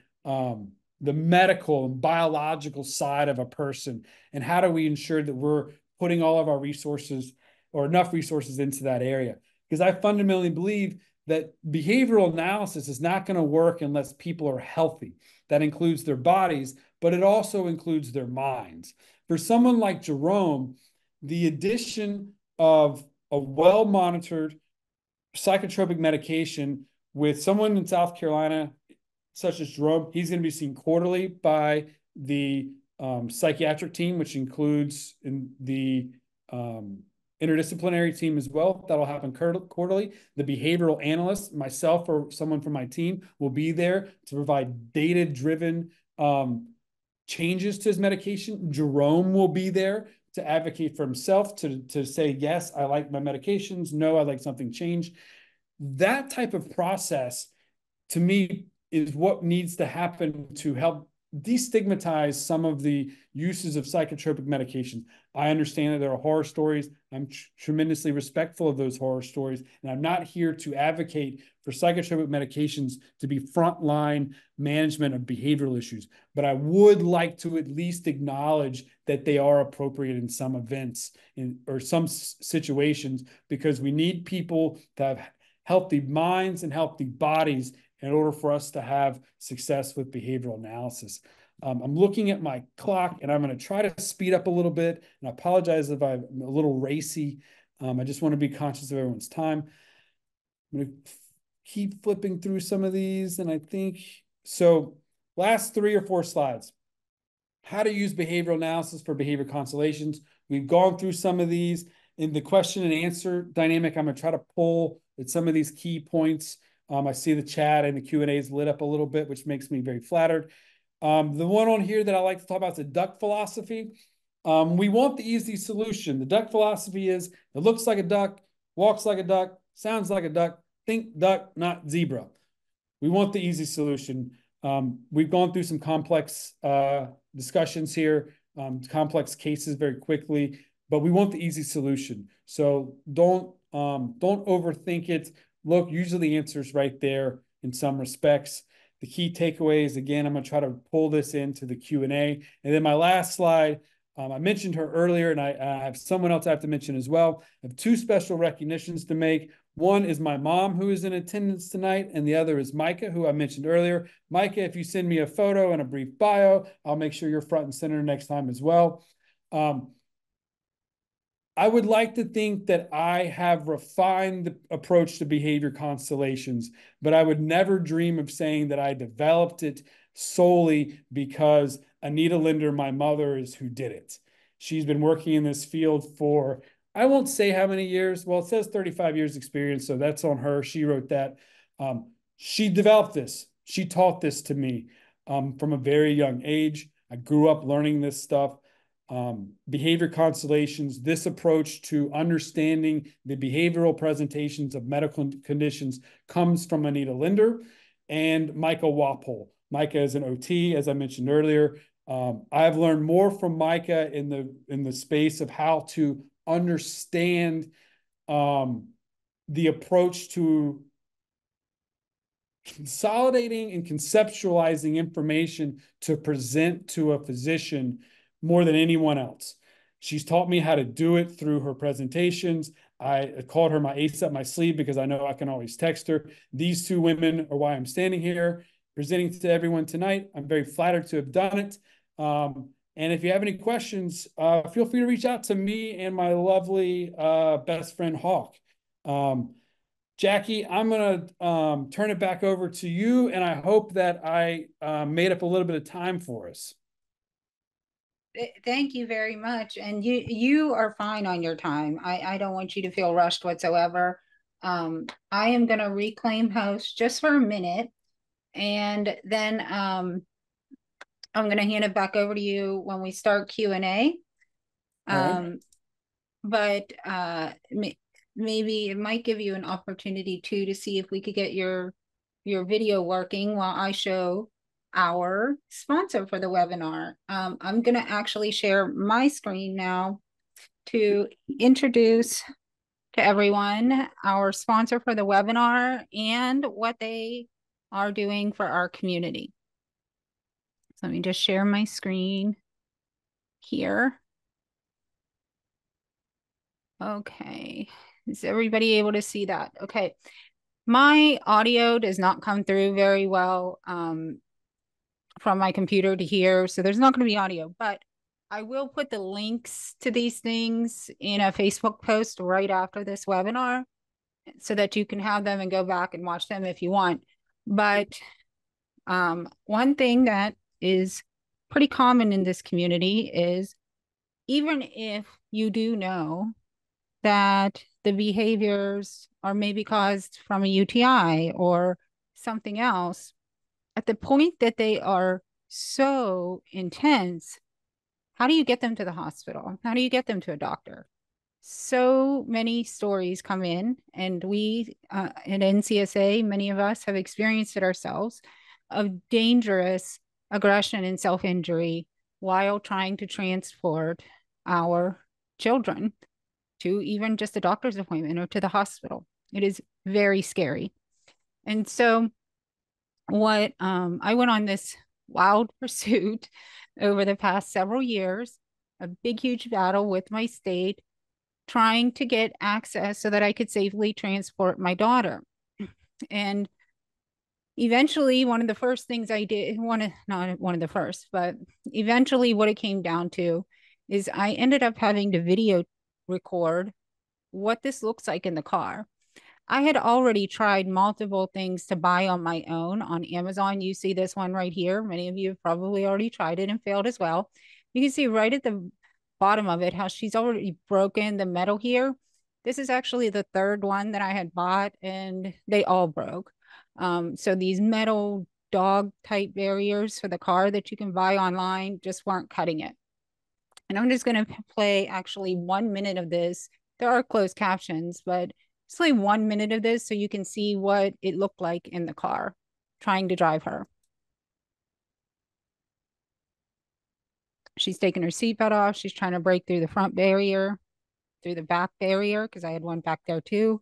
[SPEAKER 1] medical and biological side of a person, and how do we ensure that we're putting all of our resources or enough resources into that area. Because I fundamentally believe that behavioral analysis is not going to work unless people are healthy. That includes their bodies, but it also includes their minds. For someone like Jerome, the addition of a well-monitored psychotropic medication with someone in South Carolina, such as Jerome, he's going to be seen quarterly by the psychiatric team, which includes in the interdisciplinary team as well. That'll happen quarterly. The behavioral analyst, myself or someone from my team, will be there to provide data-driven changes to his medication. Jerome will be there to advocate for himself, to say, yes, I like my medications. No, I like something changed. That type of process, to me, is what needs to happen to help destigmatize some of the uses of psychotropic medications. I understand that there are horror stories. I'm tremendously respectful of those horror stories, and I'm not here to advocate for psychotropic medications to be frontline management of behavioral issues. But I would like to at least acknowledge that they are appropriate in some events or some situations, because we need people to have healthy minds and healthy bodies in order for us to have success with behavioral analysis. I'm looking at my clock, and I'm going to try to speed up a little bit. And I apologize if I'm a little racy. I just want to be conscious of everyone's time. I'm going to keep flipping through some of these. And I think, so last 3 or 4 slides. How to use behavioral analysis for behavior constellations. We've gone through some of these. In the question and answer dynamic, I'm going to try to pull at some of these key points. I see the chat and the Q&A is lit up a little bit, which makes me very flattered. The one on here that I like to talk about is the duck philosophy. We want the easy solution. The duck philosophy is, it looks like a duck, walks like a duck, sounds like a duck, think duck, not zebra. We want the easy solution. We've gone through some complex discussions here, complex cases very quickly, but we want the easy solution. So don't overthink it. Look, usually the answer is right there in some respects. The key takeaways, again, I'm going to try to pull this into the Q&A. And then my last slide, I mentioned her earlier, and I have someone else I have to mention as well. I have 2 special recognitions to make. One is my mom, who is in attendance tonight, and the other is Micah, who I mentioned earlier. Micah, if you send me a photo and a brief bio, I'll make sure you're front and center next time as well. I would like to think that I have refined the approach to behavior constellations, but I would never dream of saying that I developed it solely because Anita Linder, my mother, is who did it. She's been working in this field for, I won't say how many years. Well, it says 35 years experience, so that's on her. She wrote that. She developed this. She taught this to me from a very young age. I grew up learning this stuff. Behavior constellations, this approach to understanding the behavioral presentations of medical conditions comes from Anita Linder and Micah Walpole. Micah is an OT, as I mentioned earlier. I've learned more from Micah in the space of how to understand the approach to consolidating and conceptualizing information to present to a physician more than anyone else. She's taught me how to do it through her presentations. I called her my ace up my sleeve because I know I can always text her. These 2 women are why I'm standing here presenting to everyone tonight. I'm very flattered to have done it. And if you have any questions, feel free to reach out to me and my lovely best friend, Hawk. Jackie, I'm going to turn it back over to you, and I hope that I made up a little bit of time for us.
[SPEAKER 2] Thank you very much. And you are fine on your time. I don't want you to feel rushed whatsoever. I am going to reclaim host just for a minute, and then I'm going to hand it back over to you when we start Q&A.
[SPEAKER 1] All right.
[SPEAKER 2] But maybe it might give you an opportunity too to see if we could get your video working while I show our sponsor for the webinar. I'm going to actually share my screen now to introduce to everyone our sponsor for the webinar and what they are doing for our community. So let me just share my screen here. Okay, is everybody able to see that? Okay, my audio does not come through very well from my computer to here, so there's not going to be audio, but I will put the links to these things in a Facebook post right after this webinar so that you can have them and go back and watch them if you want. But one thing that is pretty common in this community is, even if you do know that the behaviors are maybe caused from a UTI or something else, at the point that they are so intense, how do you get them to the hospital? How do you get them to a doctor? So many stories come in, and we at NCSA, many of us have experienced it ourselves, of dangerous aggression and self-injury while trying to transport our children to even just a doctor's appointment or to the hospital. It is very scary. And so what I went on this wild pursuit over the past several years, a big, huge battle with my state, trying to get access so that I could safely transport my daughter. And eventually, one of the first things I did, not one of the first, but eventually what it came down to is I ended up having to video record what this looks like in the car. I had already tried multiple things to buy on my own on Amazon. You see this one right here. Many of you have probably already tried it and failed as well. You can see right at the bottom of it how she's already broken the metal here. This is actually the third one that I had bought, and they all broke. So these metal dog type barriers for the car that you can buy online just weren't cutting it. And I'm just going to play actually 1 minute of this. There are closed captions, but it's like 1 minute of this so you can see what it looked like in the car trying to drive her. She's taking her seatbelt off. She's trying to break through the front barrier, through the back barrier, because I had one back there too.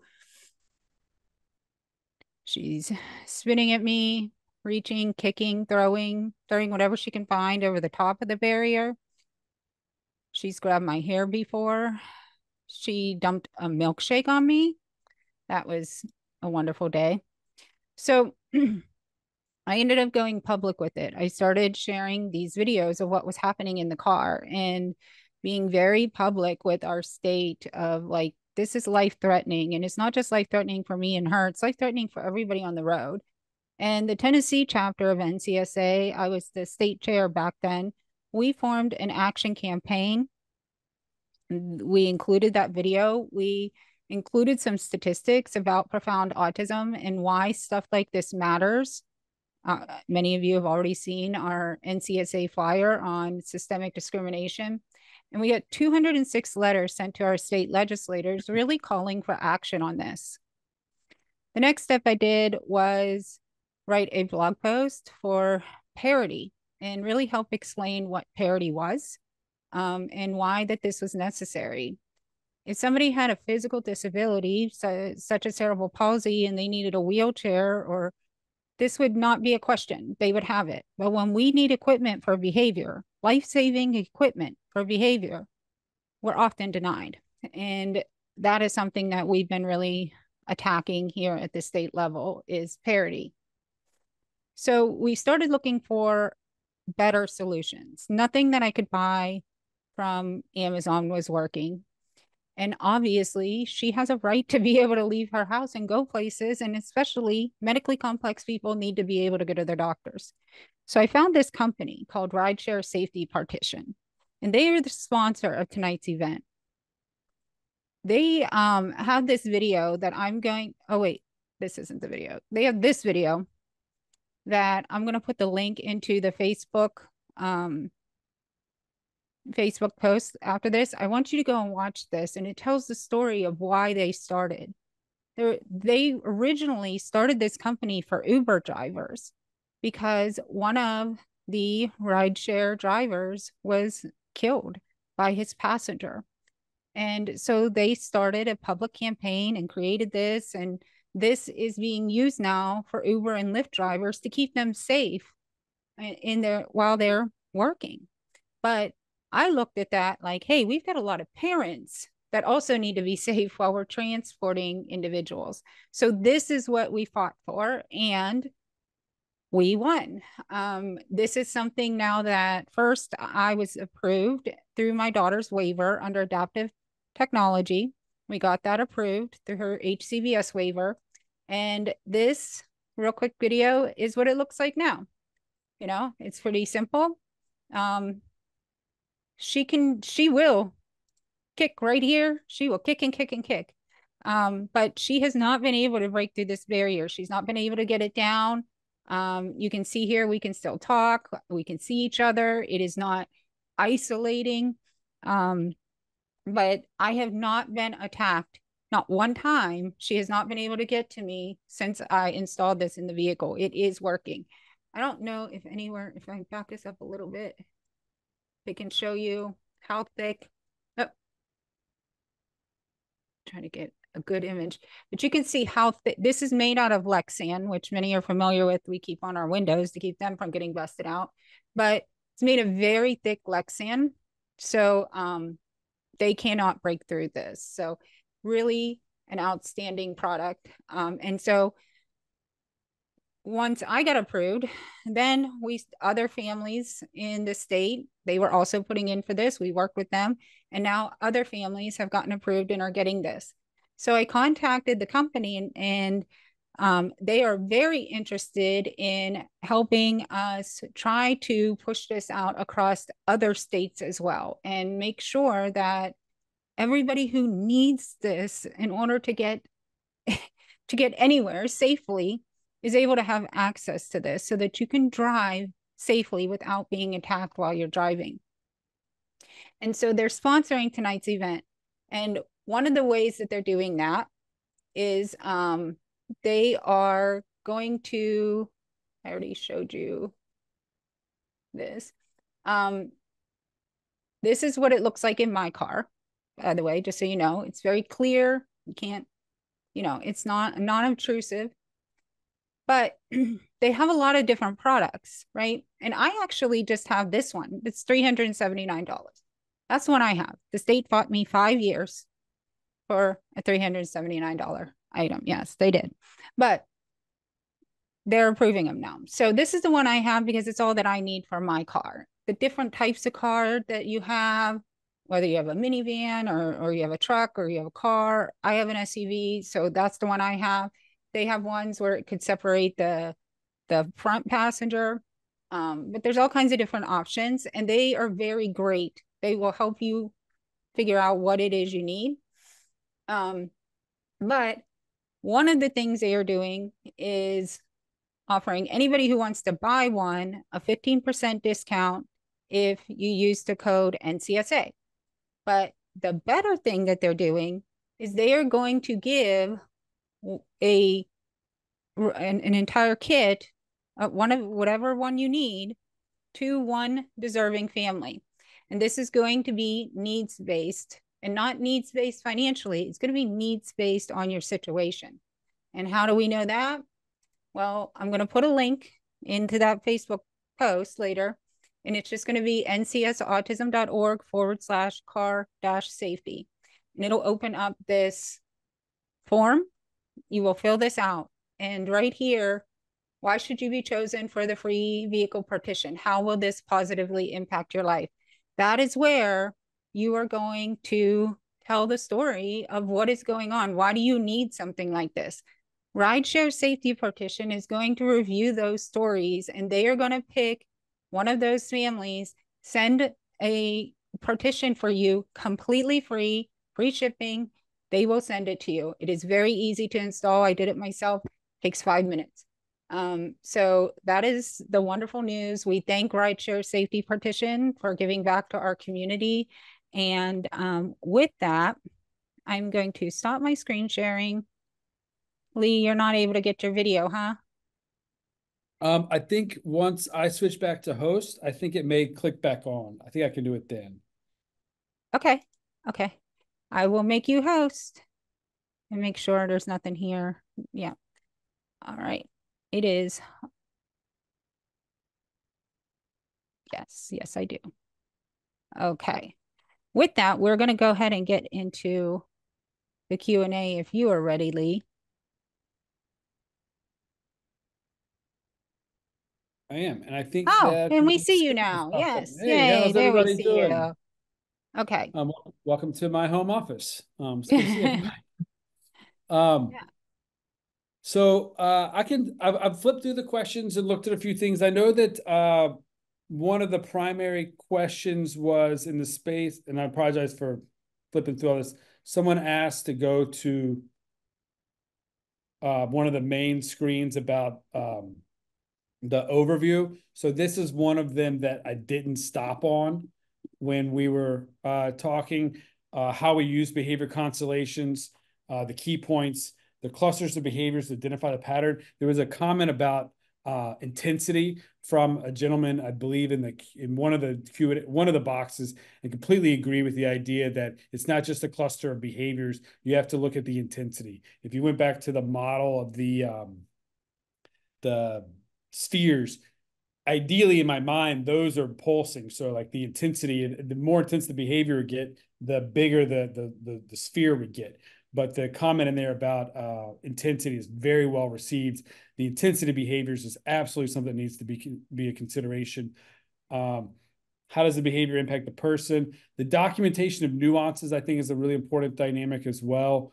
[SPEAKER 2] She's spitting at me, reaching, kicking, throwing whatever she can find over the top of the barrier. She's grabbed my hair before. She dumped a milkshake on me. That was a wonderful day. So I ended up going public with it. I started sharing these videos of what was happening in the car and being very public with our state of like, this is life-threatening. And it's not just life-threatening for me and her, it's life-threatening for everybody on the road. And the Tennessee chapter of NCSA, I was the state chair back then, we formed an action campaign. We included that video. We included some statistics about profound autism and why stuff like this matters. Many of you have already seen our NCSA flyer on systemic discrimination. And we got 206 letters sent to our state legislators really calling for action on this. The next step I did was write a blog post for parity and really help explain what parity was and why that this was necessary. If somebody had a physical disability, such as cerebral palsy, and they needed a wheelchair, or this would not be a question, they would have it. But when we need equipment for behavior, life-saving equipment for behavior, we're often denied. And that is something that we've been really attacking here at the state level, is parity. So we started looking for better solutions. Nothing that I could buy from Amazon was working. And obviously, she has a right to be able to leave her house and go places. And especially medically complex people need to be able to go to their doctors. So I found this company called Rideshare Safety Partition. and they are the sponsor of tonight's event. They have this video that I'm going, oh wait, this isn't the video. They have this video that I'm going to put the link into the Facebook post after this. I want you to go and watch this, and it tells the story of why they started. They originally started this company for Uber drivers because one of the rideshare drivers was killed by his passenger. And so they started a public campaign and created this. And this is being used now for Uber and Lyft drivers to keep them safe while they're working. But I looked at that like, hey, we've got a lot of parents that also need to be safe while we're transporting individuals. So this is what we fought for, and we won. This is something now that first I was approved through my daughter's waiver under adaptive technology. We got that approved through her HCBS waiver. And this real quick video is what it looks like now. You know, it's pretty simple. She will kick right here. She will kick and kick and kick. But she has not been able to break through this barrier. She's not been able to get it down. You can see here, we can still talk. We can see each other. It is not isolating. But I have not been attacked. Not one time. She has not been able to get to me since I installed this in the vehicle. It is working. I don't know if I back this up a little bit, they can show you how thick. Oh, trying to get a good image, but you can see how thick. This is made out of Lexan, which many are familiar with. We keep on our windows to keep them from getting busted out, but it's made of very thick Lexan. So they cannot break through this. So really an outstanding product. And so once I got approved, then other families in the state, they were also putting in for this. We worked with them, and now other families have gotten approved and are getting this. So I contacted the company, and they are very interested in helping us try to push this out across other states as well, and make sure that everybody who needs this in order to get anywhere safely is able to have access to this, so that you can drive safely without being attacked while you're driving. And so they're sponsoring tonight's event. And one of the ways that they're doing that is they are going to, I already showed you this. This is what it looks like in my car, by the way, just so you know. It's very clear. You can't, it's not non-obtrusive. But they have a lot of different products, right? And I actually just have this one. It's $379. That's the one I have. The state fought me 5 years for a $379 item. Yes, they did. But they're approving them now. So this is the one I have because it's all that I need for my car. The different types of car that you have, whether you have a minivan or you have a truck or you have a car. I have an SUV, so that's the one I have. They have ones where it could separate the front passenger, but there's all kinds of different options, and they are very great. They will help you figure out what it is you need. But one of the things they are doing is offering anybody who wants to buy one a 15% discount if you use the code NCSA. But the better thing that they're doing is they are going to give an entire kit, one of whatever one you need, to one deserving family. And this is going to be needs-based, and not needs-based financially. It's going to be needs-based on your situation. And how do we know that? Well, I'm going to put a link into that Facebook post later, and it's just going to be ncsautism.org/car-safety. And it'll open up this form. You will fill this out. And right here, why should you be chosen for the free vehicle partition? How will this positively impact your life? That is where you are going to tell the story of what is going on. Why do you need something like this? Rideshare Safety Partition is going to review those stories, and they are going to pick one of those families, send a Partition for you, completely free, free shipping. They will send it to you. It is very easy to install. I did it myself. Takes 5 minutes. So that is the wonderful news. We thank Rideshare Safety Partition for giving back to our community. And with that, I'm going to stop my screen sharing. Lee, you're not able to get your video, huh?
[SPEAKER 1] I think once I switch back to host, I think it may click back on. I think I can do it then.
[SPEAKER 2] Okay. Okay. I will make you host and make sure there's nothing here. Yeah. All right. It is. Yes. Yes, I do. Okay. With that, we're going to go ahead and get into the Q&A if you are ready, Lee.
[SPEAKER 1] I am. And I think
[SPEAKER 2] Oh,
[SPEAKER 1] that
[SPEAKER 2] and we
[SPEAKER 1] my
[SPEAKER 2] see you
[SPEAKER 1] screen has
[SPEAKER 2] now.
[SPEAKER 1] popped up.
[SPEAKER 2] Yes.
[SPEAKER 1] Hey,
[SPEAKER 2] Yay.
[SPEAKER 1] how's
[SPEAKER 2] There we
[SPEAKER 1] everybody
[SPEAKER 2] see
[SPEAKER 1] doing?
[SPEAKER 2] you. Okay.
[SPEAKER 1] Welcome to my home office. It's good to see everybody. Um,
[SPEAKER 2] Yeah.
[SPEAKER 1] so I've flipped through the questions and looked at a few things. I know that one of the primary questions was in the space, and I apologize for flipping through all this. Someone asked to go to one of the main screens about the overview. So this is one of them that I didn't stop on when we were talking, how we use behavior constellations, the key points, the clusters of behaviors to identify the pattern. There was a comment about intensity from a gentleman, I believe, in one of the one of the boxes, and completely agree with the idea that it's not just a cluster of behaviors. You have to look at the intensity. If you went back to the model of the spheres, ideally in my mind, those are pulsing. So like the intensity, the more intense the behavior would get, the bigger the sphere would get. But the comment in there about intensity is very well received. The intensity of behaviors is absolutely something that needs to be a consideration. How does the behavior impact the person? The documentation of nuances, I think, is a really important dynamic as well.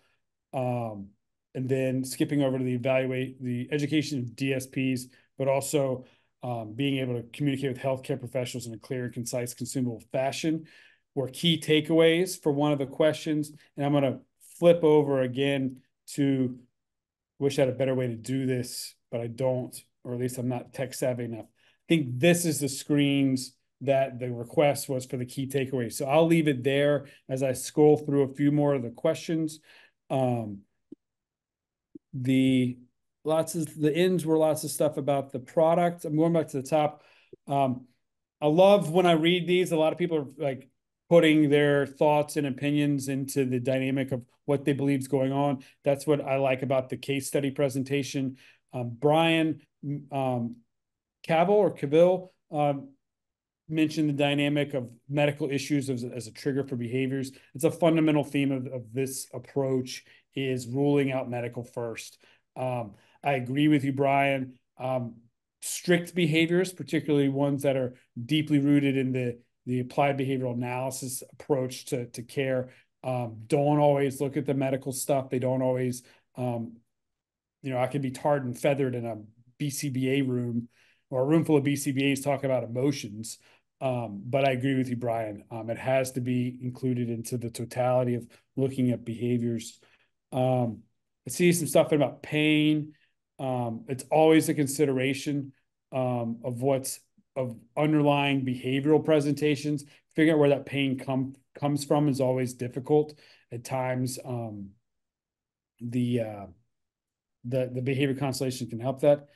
[SPEAKER 1] And then skipping over to the education of DSPs, but also being able to communicate with healthcare professionals in a clear, concise, consumable fashion were key takeaways for one of the questions. And I'm going to flip over again to wish I had a better way to do this, but I don't, or at least I'm not tech savvy enough. I think this is the screens that the request was for the key takeaways. So I'll leave it there as I scroll through a few more of the questions. The ends were lots of stuff about the product. I'm going back to the top. I love when I read these. A lot of people are like putting their thoughts and opinions into the dynamic of what they believe is going on. That's what I like about the case study presentation. Brian Cavill mentioned the dynamic of medical issues as a trigger for behaviors. It's a fundamental theme of this approach is ruling out medical first. I agree with you, Brian. Strict behaviors, particularly ones that are deeply rooted in the applied behavioral analysis approach to care, don't always look at the medical stuff. They don't always, I can be tarred and feathered in a BCBA room or a room full of BCBAs talking about emotions. But I agree with you, Brian. It has to be included into the totality of looking at behaviors. I see some stuff about pain. It's always a consideration of underlying behavioral presentations. Figuring out where that pain comes from is always difficult. At times, the behavior constellation can help that.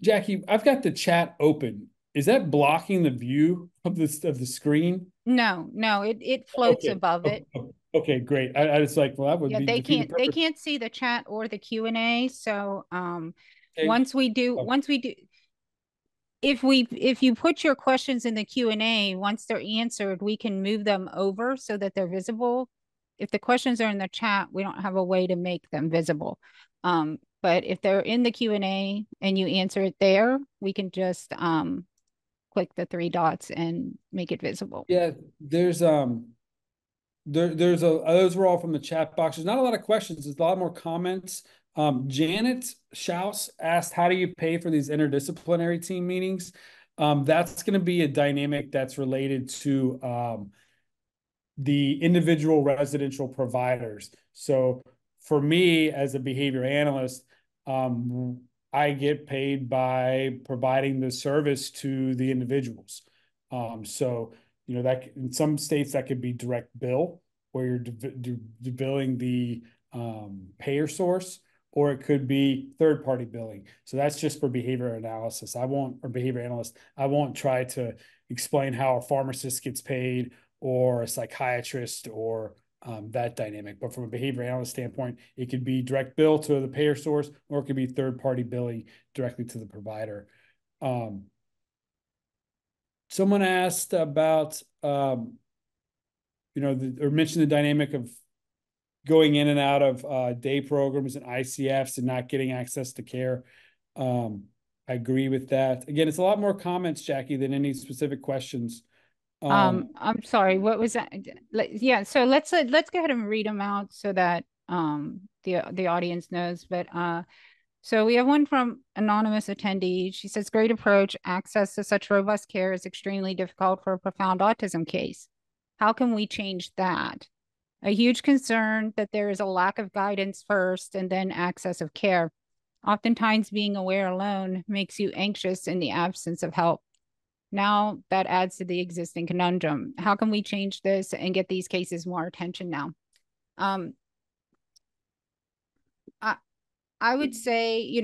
[SPEAKER 1] Jackie, I've got the chat open. Is that blocking the view of the screen?
[SPEAKER 2] No, it floats
[SPEAKER 1] Okay.
[SPEAKER 2] above it.
[SPEAKER 1] Okay, great. I was like, well, that would
[SPEAKER 2] Yeah,
[SPEAKER 1] be
[SPEAKER 2] they
[SPEAKER 1] defeat the
[SPEAKER 2] can't they
[SPEAKER 1] purpose.
[SPEAKER 2] can't see the chat or the Q&A. So
[SPEAKER 1] Okay.
[SPEAKER 2] once we do if you put your questions in the Q&A, once they're answered, we can move them over so that they're visible. If the questions are in the chat, we don't have a way to make them visible. But if they're in the Q&A and you answer it there, we can just click the three dots and make it visible.
[SPEAKER 1] Yeah, there's those were all from the chat box. There's not a lot of questions. There's a lot more comments. Janet Schaus asked, how do you pay for these interdisciplinary team meetings? That's going to be a dynamic that's related to the individual residential providers. So for me as a behavior analyst, I get paid by providing the service to the individuals. So, that in some states that could be direct bill, where you're billing the payer source, or it could be third party billing. So that's just for behavior analysis. Or behavior analyst. I won't try to explain how a pharmacist gets paid, or a psychiatrist, or that dynamic. But from a behavior analyst standpoint, it could be direct bill to the payer source, or it could be third party billing directly to the provider. Someone asked about, or mentioned the dynamic of going in and out of day programs and ICFs and not getting access to care. I agree with that. Again, it's a lot more comments, Jackie, than any specific questions.
[SPEAKER 2] I'm sorry, what was that? Yeah, so let's go ahead and read them out so that the audience knows. But so we have one from anonymous attendee. She says, "Great approach. Access to such robust care is extremely difficult for a profound autism case. How can we change that? A huge concern that there is a lack of guidance first and then access of care. Oftentimes being aware alone makes you anxious in the absence of help. Now that adds to the existing conundrum. How can we change this and get these cases more attention now?" I would say,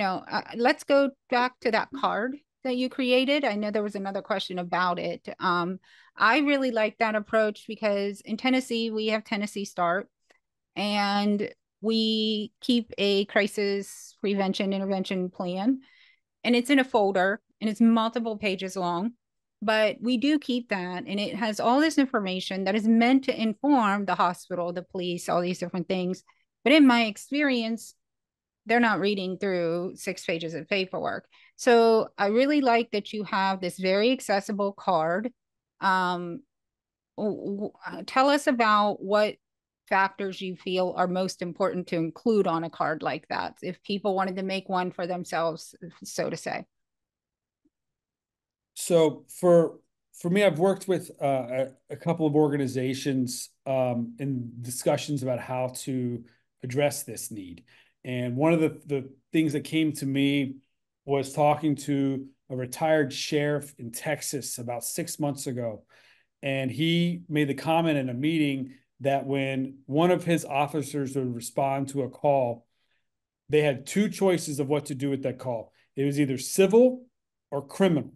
[SPEAKER 2] let's go back to that card that you created. I know there was another question about it. I really like that approach because in Tennessee, we have Tennessee Start, and we keep a crisis prevention intervention plan, and it's in a folder and it's multiple pages long. But we do keep that, and it has all this information that is meant to inform the hospital, the police, all these different things. But in my experience, they're not reading through 6 pages of paperwork. So I really like that you have this very accessible card. Tell us about what factors you feel are most important to include on a card like that, if people wanted to make one for themselves, so to say.
[SPEAKER 1] So for me, I've worked with a couple of organizations in discussions about how to address this need. And one of the things that came to me was talking to a retired sheriff in Texas about 6 months ago. And he made the comment in a meeting that when one of his officers would respond to a call, they had 2 choices of what to do with that call. It was either civil or criminal.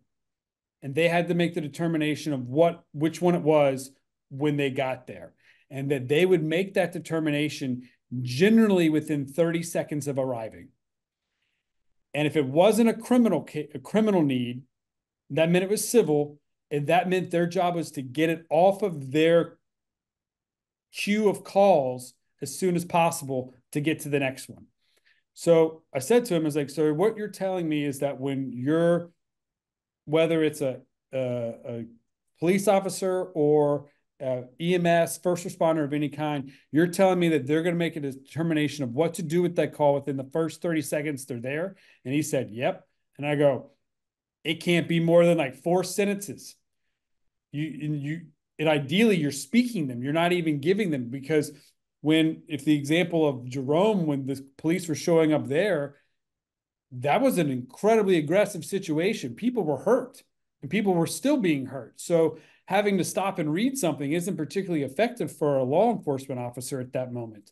[SPEAKER 1] And they had to make the determination of which one it was when they got there. And that they would make that determination generally within 30 seconds of arriving. And if it wasn't a criminal need, that meant it was civil, and that meant their job was to get it off of their queue of calls as soon as possible to get to the next one. So I said to him, I was like, so what you're telling me is that when whether it's a police officer or EMS, first responder of any kind, you're telling me that they're going to make a determination of what to do with that call within the first 30 seconds they're there? And he said, yep. And I go, it can't be more than like 4 sentences. And ideally you're speaking them. You're not even giving them, because if the example of Jerome, when the police were showing up there, that was an incredibly aggressive situation. People were hurt and people were still being hurt. So having to stop and read something isn't particularly effective for a law enforcement officer at that moment.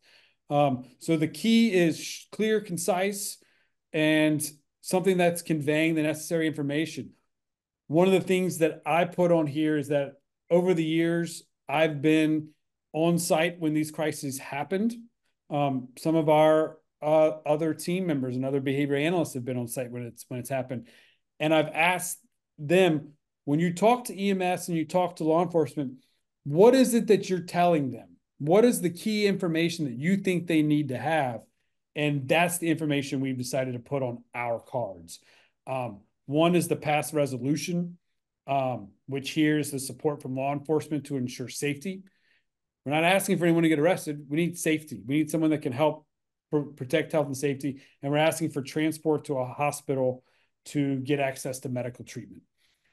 [SPEAKER 1] So the key is clear, concise, and something that's conveying the necessary information. One of the things that I put on here is that over the years, I've been on site when these crises happened. Some of our other team members and other behavior analysts have been on site when it's happened. And I've asked them, when you talk to EMS and you talk to law enforcement, what is it that you're telling them? What is the key information that you think they need to have? And that's the information we've decided to put on our cards. One is the past resolution, which here is the support from law enforcement to ensure safety. We're not asking for anyone to get arrested. We need safety. We need someone that can help protect health and safety. And we're asking for transport to a hospital to get access to medical treatment.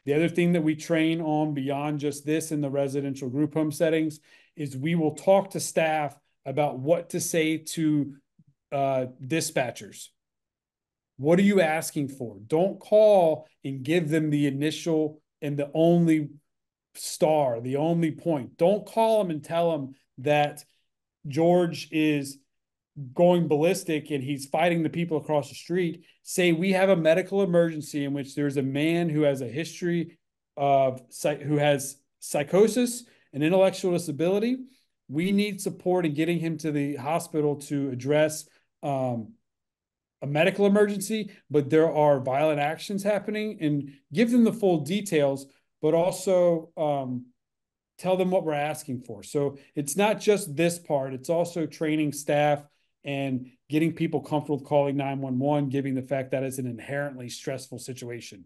[SPEAKER 1] The other thing that we train on beyond just this in the residential group home settings is we will talk to staff about what to say to dispatchers. What are you asking for? Don't call and give them the initial and the only star, the only point. Don't call them and tell them that George is going ballistic and he's fighting the people across the street. Say we have a medical emergency in which there's a man who has a history of who has psychosis and intellectual disability. We need support in getting him to the hospital to address a medical emergency, but there are violent actions happening, and give them the full details, but also tell them what we're asking for. So it's not just this part, it's also training staff and getting people comfortable with calling 911, giving the fact that it's an inherently stressful situation.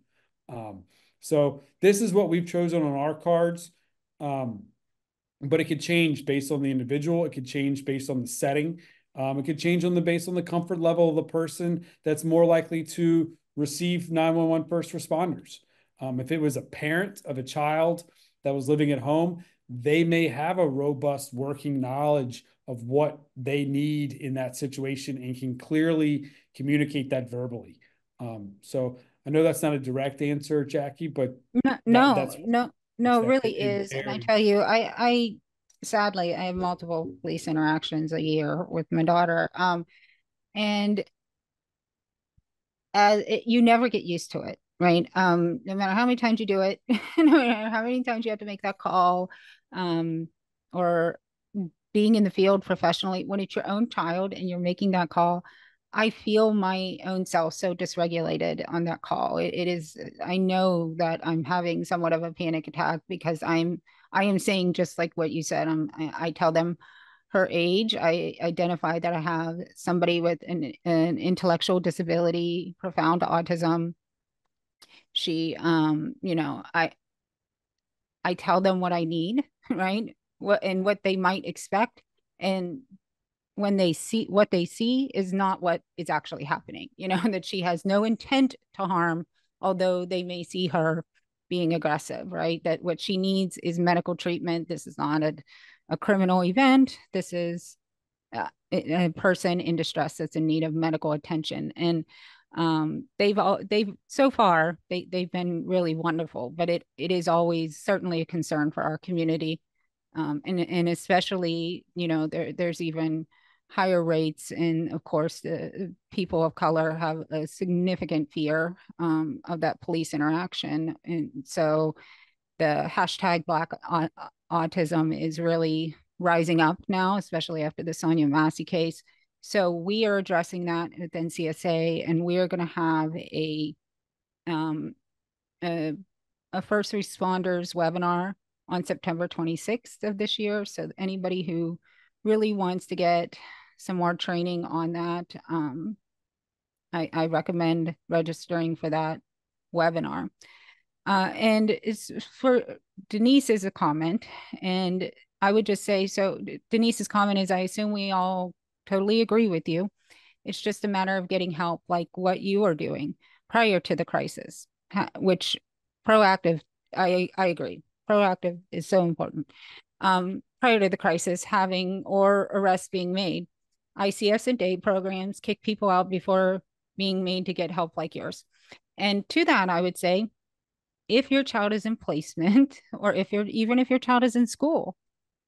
[SPEAKER 1] So this is what we've chosen on our cards. But it could change based on the individual. It could change based on the setting. It could change based on the comfort level of the person that's more likely to receive 911 first responders. If it was a parent of a child that was living at home, they may have a robust working knowledge of what they need in that situation and can clearly communicate that verbally. So I know that's not a direct answer, Jackie, but that's
[SPEAKER 2] no, really
[SPEAKER 1] a
[SPEAKER 2] is. And I
[SPEAKER 1] very
[SPEAKER 2] tell you, I sadly I have multiple police interactions a year with my daughter. And you never get used to it, right? No matter how many times you do it, no matter how many times you have to make that call, or being in the field professionally, when it's your own child and you're making that call, I feel my own self so dysregulated on that call. It is, I know that I'm having somewhat of a panic attack because I am saying just like what you said. I tell them her age. I identify that I have somebody with an intellectual disability, profound autism. She, I tell them what I need, right? What they might expect. And when they see what they see is not what is actually happening, that she has no intent to harm, although they may see her being aggressive, right? That what she needs is medical treatment. This is not a criminal event. This is a person in distress that's in need of medical attention. And they've so far they've been really wonderful, but it is always certainly a concern for our community. And especially, there's even higher rates. And of course, the people of color have a significant fear of that police interaction. And so the hashtag Black Autism is really rising up now, especially after the Sonia Massey case. So we are addressing that with NCSA, and we are going to have um, a first responders webinar on September 26th of this year. So anybody who really wants to get some more training on that, I recommend registering for that webinar. And it's for Denise's a comment, and I would just say, so Denise's comment is, I assume we all totally agree with you. It's just a matter of getting help, like what you are doing prior to the crisis, which proactive, I agree. Proactive is so important. Prior to the crisis, having or arrests being made, ICS and day programs kick people out before being made to get help like yours. And to that, I would say, if your child is in placement, or even if your child is in school,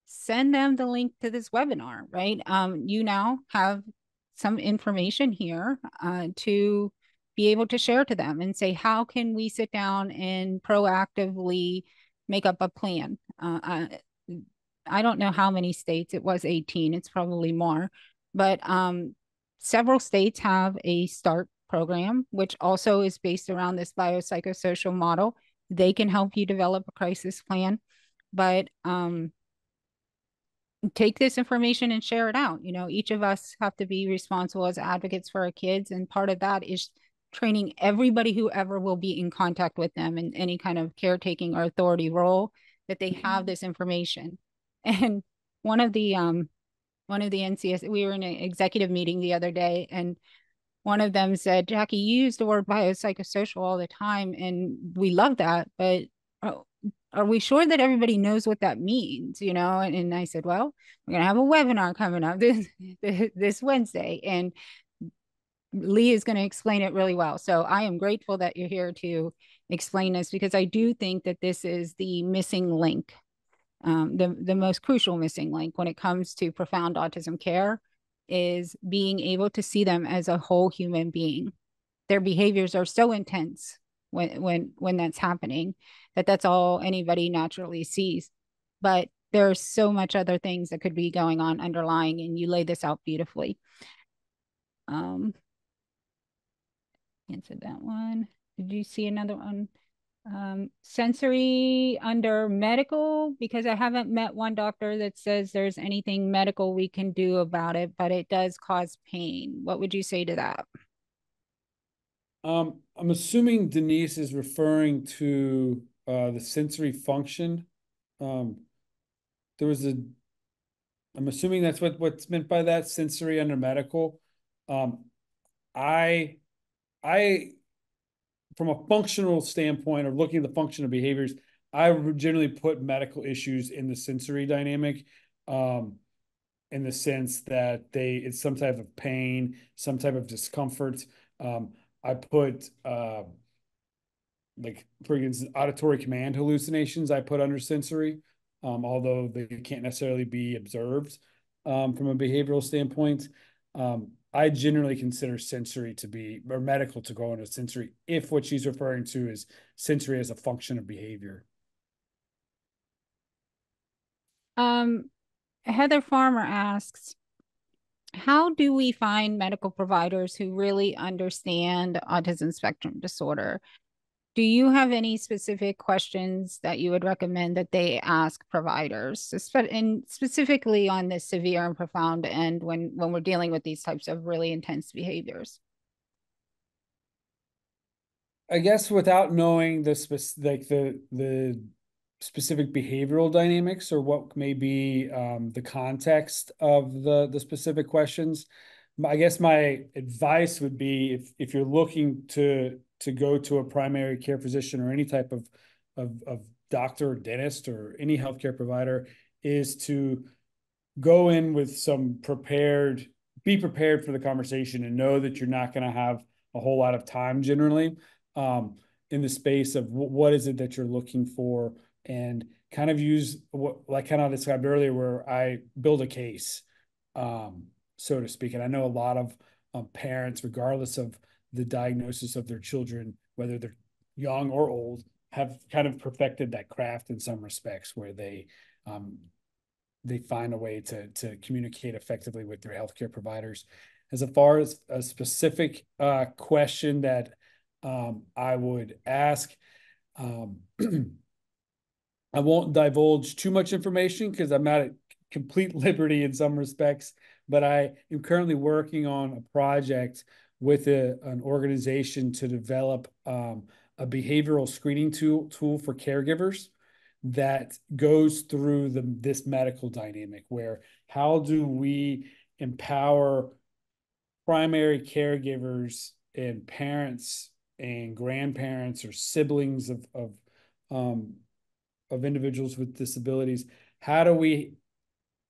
[SPEAKER 2] send them the link to this webinar, right? You now have some information here to be able to share to them and say, how can we sit down and proactively make up a plan? I don't know how many states, it was 18, it's probably more, but several states have a START program, which also is based around this biopsychosocial model. They can help you develop a crisis plan, but take this information and share it out. Each of us have to be responsible as advocates for our kids. And part of that is training everybody who ever will be in contact with them in any kind of caretaking or authority role, that they have this information. And one of the NCS, we were in an executive meeting the other day, and one of them said, Jackie, you use the word biopsychosocial all the time, and we love that, but are we sure that everybody knows what that means? And I said, well, we're going to have a webinar coming up this Wednesday, and Lee is going to explain it really well. So I am grateful that you're here to explain this, because I do think that this is the missing link, the most crucial missing link when it comes to profound autism care, is being able to see them as a whole human being. Their behaviors are so intense when that's happening, that's all anybody naturally sees. But there's so much other things that could be going on underlying, and you lay this out beautifully. Answered that one. Did you see another one? Sensory under medical, because I haven't met one doctor that says there's anything medical we can do about it, but it does cause pain. What would you say to that?
[SPEAKER 1] I'm assuming Denise is referring to the sensory function. There was a, I'm assuming that's what's meant by that, sensory under medical. I I from a functional standpoint of looking at the function of behaviors, I generally put medical issues in the sensory dynamic, in the sense that it's some type of pain, some type of discomfort. I put like, for instance, auditory command hallucinations I put under sensory, although they can't necessarily be observed from a behavioral standpoint. I generally consider sensory to be, or medical to go into sensory, if what she's referring to is sensory as a function of behavior.
[SPEAKER 2] Heather Farmer asks, how do we find medical providers who really understand autism spectrum disorder? Do you have any specific questions that you would recommend that they ask providers, and specifically on the severe and profound end when we're dealing with these types of really intense behaviors?
[SPEAKER 1] I guess without knowing the specific behavioral dynamics, or what may be the context of the specific questions, I guess my advice would be, if you're looking to go to a primary care physician or any type of doctor or dentist or any healthcare provider, is to go in with be prepared for the conversation, and know that you're not going to have a whole lot of time generally, in the space of what is it that you're looking for, and kind of use what, like kind of described earlier, where I build a case, so to speak. And I know a lot of parents, regardless of the diagnosis of their children, whether they're young or old, have kind of perfected that craft in some respects, where they find a way to communicate effectively with their healthcare providers. As far as a specific question that I would ask, I won't divulge too much information because I'm not at complete liberty in some respects, but I am currently working on a project with an organization to develop a behavioral screening tool for caregivers that goes through this medical dynamic, where how do we empower primary caregivers and parents and grandparents or siblings of individuals with disabilities? How do we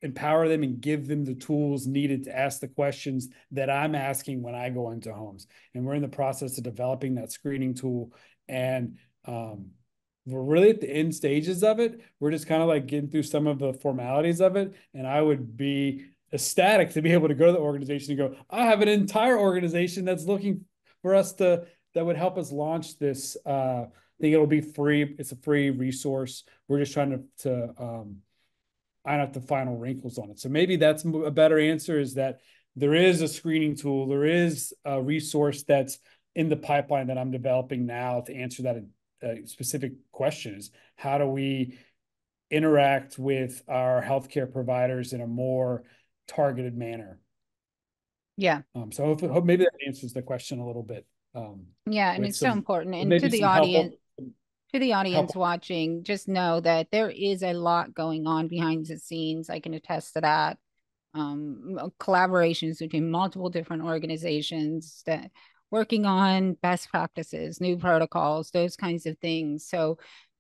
[SPEAKER 1] empower them and give them the tools needed to ask the questions that I'm asking when I go into homes? And we're in the process of developing that screening tool, and we're really at the end stages of it. We're just kind of like getting through some of the formalities of it, and I would be ecstatic to be able to go to the organization and go, I have an entire organization that's looking for us that would help us launch this. I think it'll be free. It's a free resource. We're just trying to iron out the final wrinkles on it. So maybe that's a better answer, is that there is a screening tool. There is a resource that's in the pipeline that I'm developing now to answer that specific question: is how do we interact with our healthcare providers in a more targeted manner?
[SPEAKER 2] Yeah.
[SPEAKER 1] So hope maybe that answers the question a little bit.
[SPEAKER 2] Yeah, and it's so important. And
[SPEAKER 1] Maybe some help.
[SPEAKER 2] to the audience watching, just know that there is a lot going on behind the scenes. I can attest to that. collaborations between multiple different organizations that working on best practices, new protocols, those kinds of things. So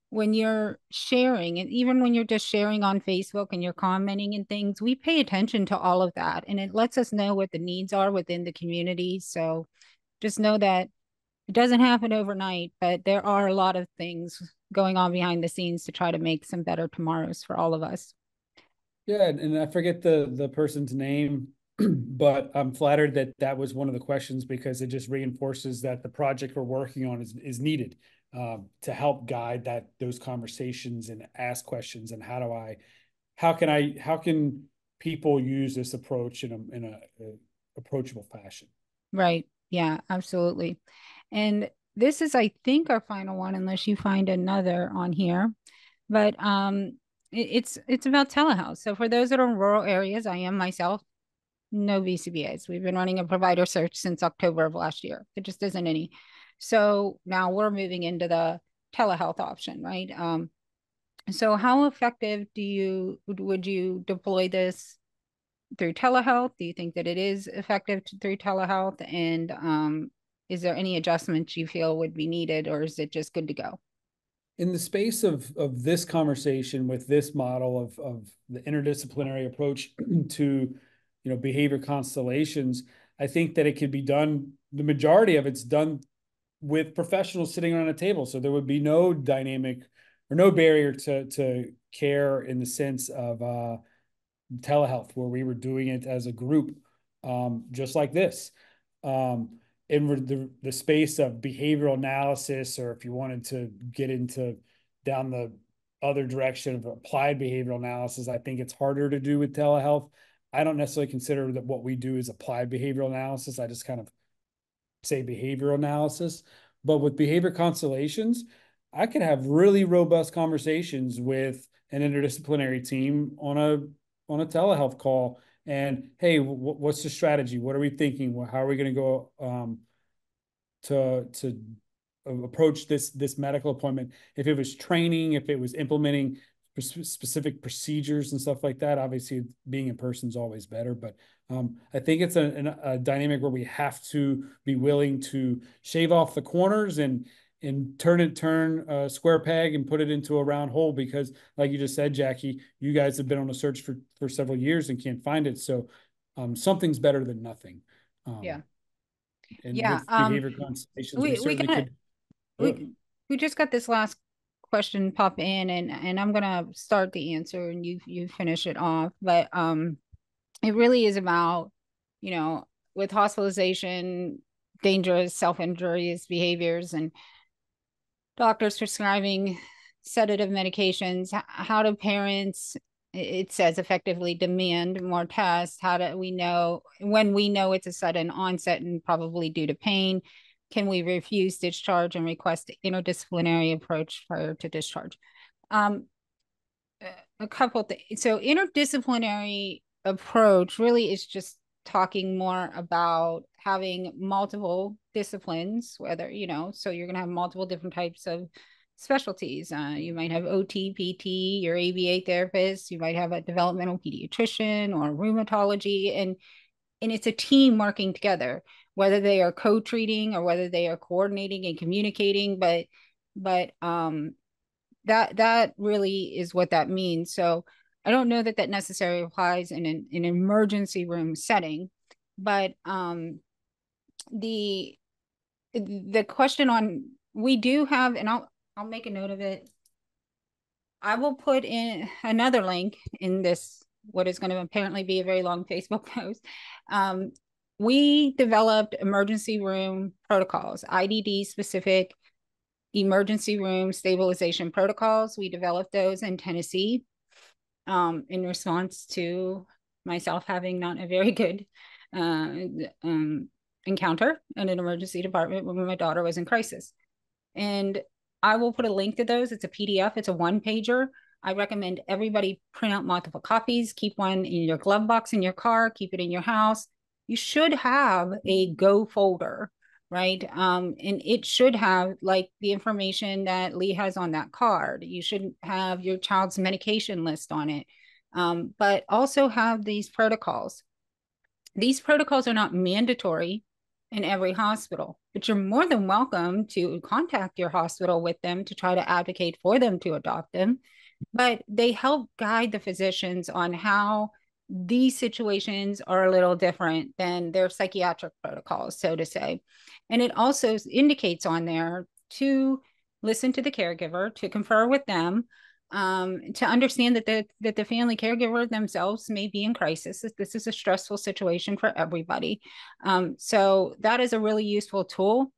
[SPEAKER 2] when you're sharing, and even when you're just sharing on Facebook and you're commenting and things, we pay attention to all of that. And it lets us know what the needs are within the community. So just know that it doesn't happen overnight, but there are a lot of things going on behind the scenes to try to make some better tomorrows for all of us.
[SPEAKER 1] Yeah, and I forget the person's name, but I'm flattered that that was one of the questions because it just reinforces that the project we're working on is needed to help guide those conversations and ask questions and how can people use this approach in a approachable fashion.
[SPEAKER 2] Right. Yeah, absolutely. And this is, I think, our final one, unless you find another on here. But it's about telehealth. So for those that are in rural areas, I am myself, no BCBAs. We've been running a provider search since October of last year. There just isn't any. So now we're moving into the telehealth option, right? So how effective would you deploy this through telehealth? Do you think that it is effective through telehealth? And is there any adjustments you feel would be needed, or is it just good to go?
[SPEAKER 1] In the space of this conversation with this model of the interdisciplinary approach to behavior constellations, I think that it could be done. The majority of it's done with professionals sitting around a table, so there would be no dynamic or no barrier to care in the sense of telehealth, where we were doing it as a group, just like this. In the space of behavioral analysis, or if you wanted to get into down the other direction of applied behavioral analysis, I think it's harder to do with telehealth. I don't necessarily consider that what we do is applied behavioral analysis. I just kind of say behavioral analysis. But with behavior constellations, I could have really robust conversations with an interdisciplinary team on a telehealth call. And hey, what's the strategy? What are we thinking? How are we going to go to approach this medical appointment? If it was training, if it was implementing specific procedures and stuff like that, obviously being in person is always better. But I think it's a dynamic where we have to be willing to shave off the corners and turn a square peg and put it into a round hole, because like you just said, Jackie, you guys have been on a search for several years and can't find it. So something's better than nothing. Um,
[SPEAKER 2] Yeah.
[SPEAKER 1] and
[SPEAKER 2] Yeah.
[SPEAKER 1] with behavior constellations, we
[SPEAKER 2] We
[SPEAKER 1] certainly
[SPEAKER 2] got
[SPEAKER 1] could do it.
[SPEAKER 2] we just got this last question pop in, and I'm gonna start the answer and you finish it off. But it really is about, you know, with hospitalization, dangerous self-injurious behaviors, and doctors prescribing sedative medications. How do parents, it says, effectively demand more tests? How do we know when we know it's a sudden onset and probably due to pain? Can we refuse discharge and request interdisciplinary approach prior to discharge? Um, a couple things. So interdisciplinary approach really is just talking more about having multiple disciplines, whether, so you're going to have multiple different types of specialties. You might have OT, PT, your ABA therapist, you might have a developmental pediatrician or rheumatology, and it's a team working together, whether they are co-treating or whether they are coordinating and communicating, but that really is what that means. So I don't know that that necessarily applies in an emergency room setting, but the question on, we do have, and I'll make a note of it. I will put in another link in this, what is going to apparently be a very long Facebook post. We developed emergency room protocols, IDD specific emergency room stabilization protocols. We developed those in Tennessee in response to myself having not a very good encounter in an emergency department when my daughter was in crisis. And I will put a link to those. It's a PDF, it's a one pager. I recommend everybody print out multiple copies, keep one in your glove box in your car, keep it in your house. You should have a go folder, right? And it should have like the information that Lee has on that card. You should have your child's medication list on it. but also have these protocols. These protocols are not mandatory in every hospital, but you're more than welcome to contact your hospital with them to try to advocate for them to adopt them. But they help guide the physicians on how these situations are a little different than their psychiatric protocols, so to say. And it also indicates on there to listen to the caregiver, to confer with them, to understand that the family caregiver themselves may be in crisis. This is a stressful situation for everybody. So that is a really useful tool,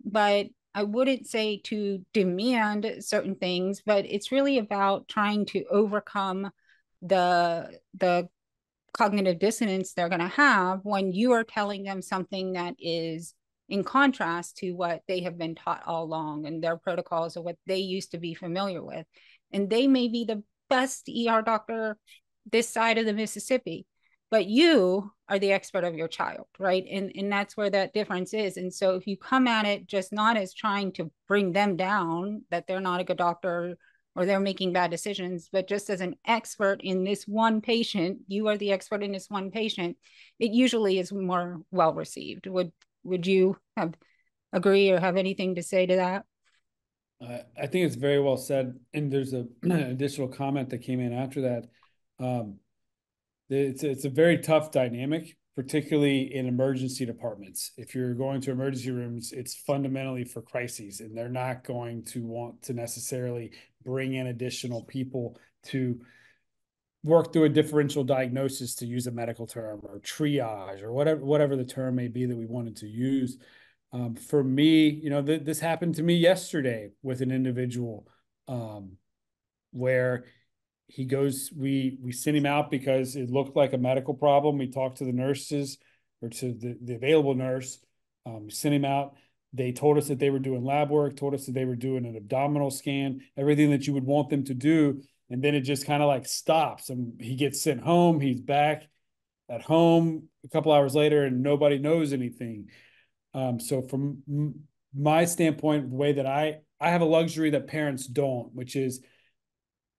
[SPEAKER 2] but I wouldn't say to demand certain things, but it's really about trying to overcome the cognitive dissonance they're going to have when you are telling them something that is in contrast to what they have been taught all along and their protocols or what they used to be familiar with. And they may be the best ER doctor this side of the Mississippi, but you are the expert of your child, right? And that's where that difference is. And so if you come at it just not as trying to bring them down, that they're not a good doctor or they're making bad decisions, but just as an expert in this one patient, you are the expert in this one patient, it usually is more well received. Would you have agree or have anything to say to that?
[SPEAKER 1] I think it's very well said. And there's a additional comment that came in after that. Um, it's a very tough dynamic, particularly in emergency departments. If you're going to emergency rooms, it's fundamentally for crises, and they're not going to want to necessarily bring in additional people to work through a differential diagnosis, to use a medical term, or triage, or whatever the term may be that we wanted to use. For me, this happened to me yesterday with an individual, where he goes, we sent him out because it looked like a medical problem. We talked to the nurses, or to the available nurse. Sent him out. They told us that they were doing lab work, told us that they were doing an abdominal scan, everything that you would want them to do. And then it just kind of like stops, and he gets sent home. He's back at home a couple hours later, and nobody knows anything. So from my standpoint, the way that I have a luxury that parents don't, which is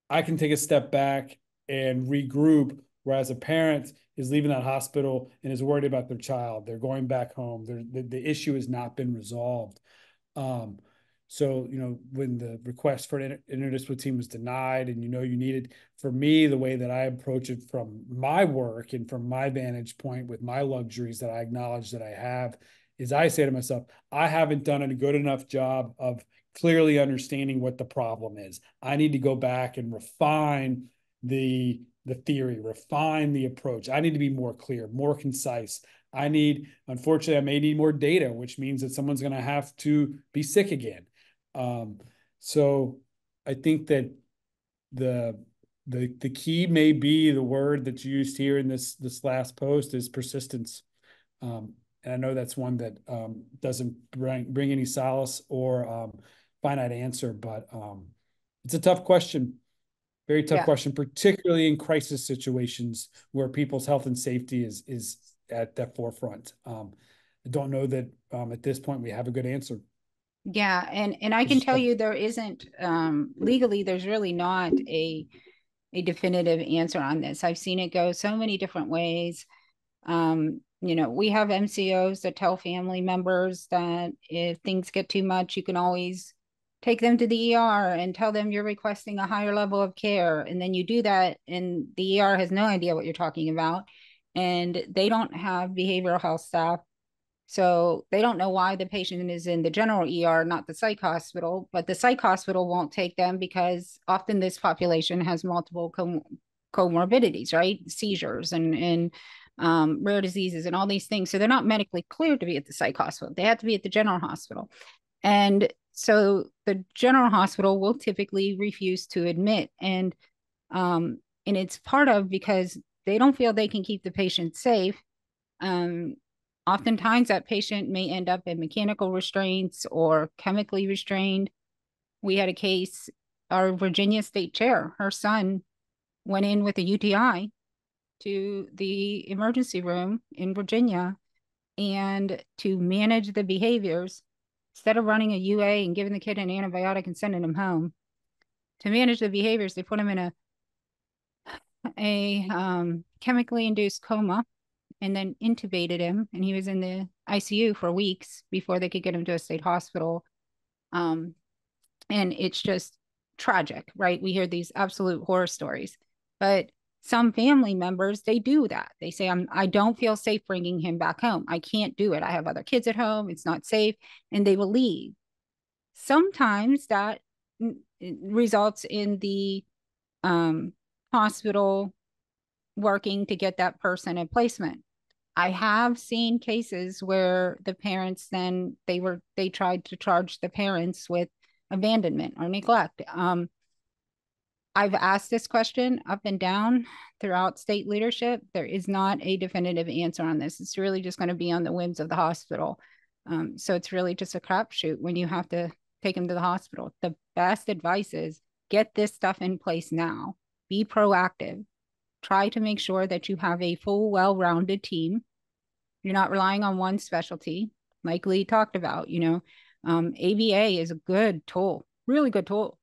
[SPEAKER 1] I can take a step back and regroup, whereas a parent is leaving that hospital and is worried about their child. They're going back home. The issue has not been resolved. Um, so, when the request for an interdisciplinary team was denied, and you needed, for me, the way that I approach it from my work and from my vantage point with my luxuries that I acknowledge that I have, is I say to myself, I haven't done a good enough job of clearly understanding what the problem is. I need to go back and refine the theory, refine the approach. I need to be more clear, more concise. Unfortunately, I may need more data, which means that someone's going to have to be sick again. So I think that the key may be the word that's used here in this last post is persistence. And I know that's one that doesn't bring any solace or finite answer, but it's a tough question, very tough
[SPEAKER 2] Yeah.
[SPEAKER 1] question, particularly in crisis situations where people's health and safety is at that forefront. I don't know that at this point we have a good answer.
[SPEAKER 2] Yeah, and I can tell you there isn't legally there's really not a definitive answer on this. I've seen it go so many different ways. We have MCOs that tell family members that if things get too much, you can always take them to the ER and tell them you're requesting a higher level of care. And then you do that, and the ER has no idea what you're talking about. And they don't have behavioral health staff. So they don't know why the patient is in the general ER, not the psych hospital, but the psych hospital won't take them because often this population has multiple comorbidities, right? Seizures and rare diseases and all these things. So they're not medically cleared to be at the psych hospital. They have to be at the general hospital. And so the general hospital will typically refuse to admit. And it's part of because they don't feel they can keep the patient safe. Um, Oftentimes that patient may end up in mechanical restraints or chemically restrained. We had a case, our Virginia state chair, her son went in with a UTI to the emergency room in Virginia, and to manage the behaviors, instead of running a UA and giving the kid an antibiotic and sending him home, to manage the behaviors, they put him in a chemically induced coma and then intubated him, and he was in the ICU for weeks before they could get him to a state hospital. Um, and it's just tragic, right? We hear these absolute horror stories, but some family members, they do that. They say, I don't feel safe bringing him back home. I can't do it. I have other kids at home. It's not safe. And they will leave. Sometimes that results in the hospital working to get that person a placement. I have seen cases where the parents then they tried to charge the parents with abandonment or neglect. I've asked this question up and down throughout state leadership. There is not a definitive answer on this. It's really just going to be on the whims of the hospital. So it's really just a crapshoot when you have to take them to the hospital. The best advice is get this stuff in place now. Be proactive. Try to make sure that you have a full, well-rounded team. You're not relying on one specialty, like Lee talked about. ABA is a good tool, really good tool,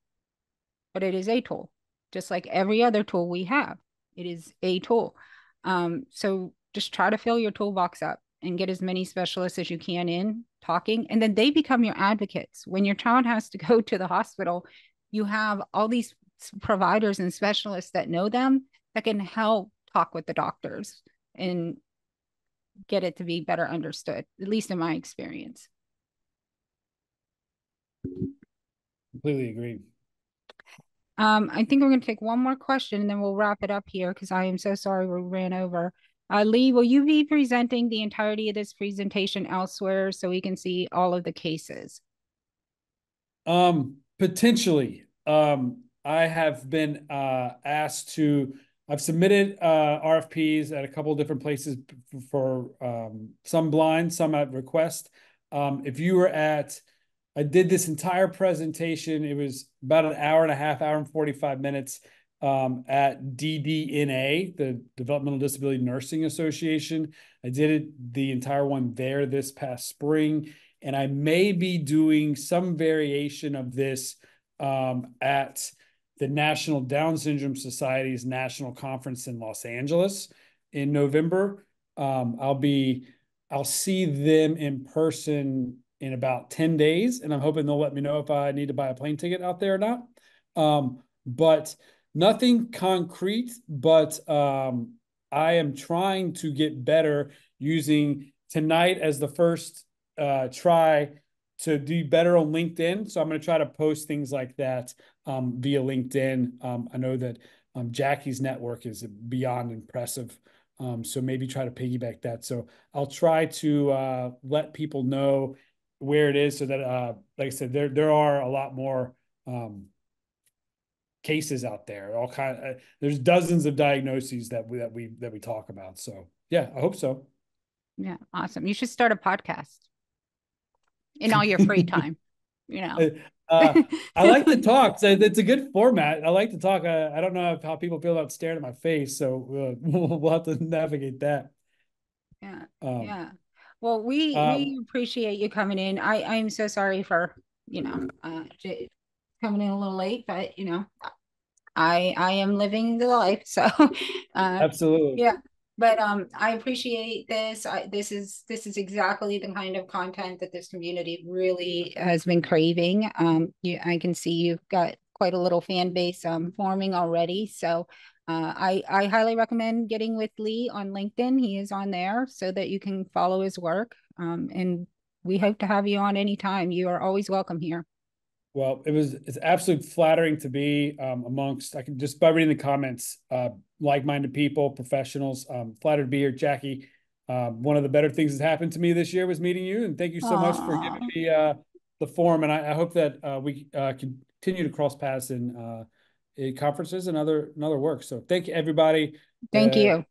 [SPEAKER 2] but it is a tool, just like every other tool we have. It is a tool. So just try to fill your toolbox up and get as many specialists as you can in talking, and then they become your advocates. When your child has to go to the hospital, you have all these providers and specialists that know them that can help talk with the doctors and get it to be better understood, at least in my experience.
[SPEAKER 1] Completely agree.
[SPEAKER 2] I think we're going to take one more question and then we'll wrap it up here because I am so sorry we ran over. Lee, will you be presenting the entirety of this presentation elsewhere so we can see all of the cases?
[SPEAKER 1] Potentially. I have been asked to. I've submitted RFPs at a couple of different places for some blind, some at request. If you were at, I did this entire presentation. It was about an hour and a half, hour and 45 minutes at DDNA, the Developmental Disability Nursing Association. I did it the entire one there this past spring, and I may be doing some variation of this at the National Down Syndrome Society's national conference in Los Angeles in November. I'll see them in person in about 10 days, and I'm hoping they'll let me know if I need to buy a plane ticket out there or not. But nothing concrete, but I am trying to get better using tonight as the first try to do better on LinkedIn. So I'm going to try to post things like that via LinkedIn. I know that Jackie's network is beyond impressive. So maybe try to piggyback that. So I'll try to let people know where it is so that, like I said, there are a lot more cases out there. There's dozens of diagnoses that we talk about. So yeah, I hope so.
[SPEAKER 2] Yeah, awesome. You should start a podcast in all your free time.
[SPEAKER 1] I like to talk. So it's a good format. I like to talk. I don't know how people feel about staring at my face, so we'll have to navigate that.
[SPEAKER 2] Yeah, yeah. Well, we appreciate you coming in. I'm so sorry for coming in a little late, but I am living the life. So
[SPEAKER 1] absolutely.
[SPEAKER 2] yeah. But I appreciate this. This is exactly the kind of content that this community really has been craving. I can see you've got quite a little fan base forming already. So I highly recommend getting with Lee on LinkedIn. He is on there so that you can follow his work. And we hope to have you on anytime. You are always welcome here.
[SPEAKER 1] Well, it's absolutely flattering to be amongst, I can just by reading the comments, like-minded people, professionals. Flattered to be here, Jackie. One of the better things that happened to me this year was meeting you, and thank you so much for giving me the forum. And I hope that we continue to cross paths in conferences and other work. So thank you, everybody.
[SPEAKER 2] Thank you.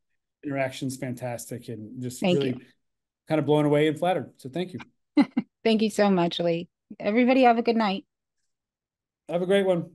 [SPEAKER 1] Interaction's fantastic, and just
[SPEAKER 2] thank
[SPEAKER 1] really
[SPEAKER 2] you.
[SPEAKER 1] kind of blown away and flattered. So thank you.
[SPEAKER 2] Thank you so much, Lee. Everybody have a good night.
[SPEAKER 1] Have a great one.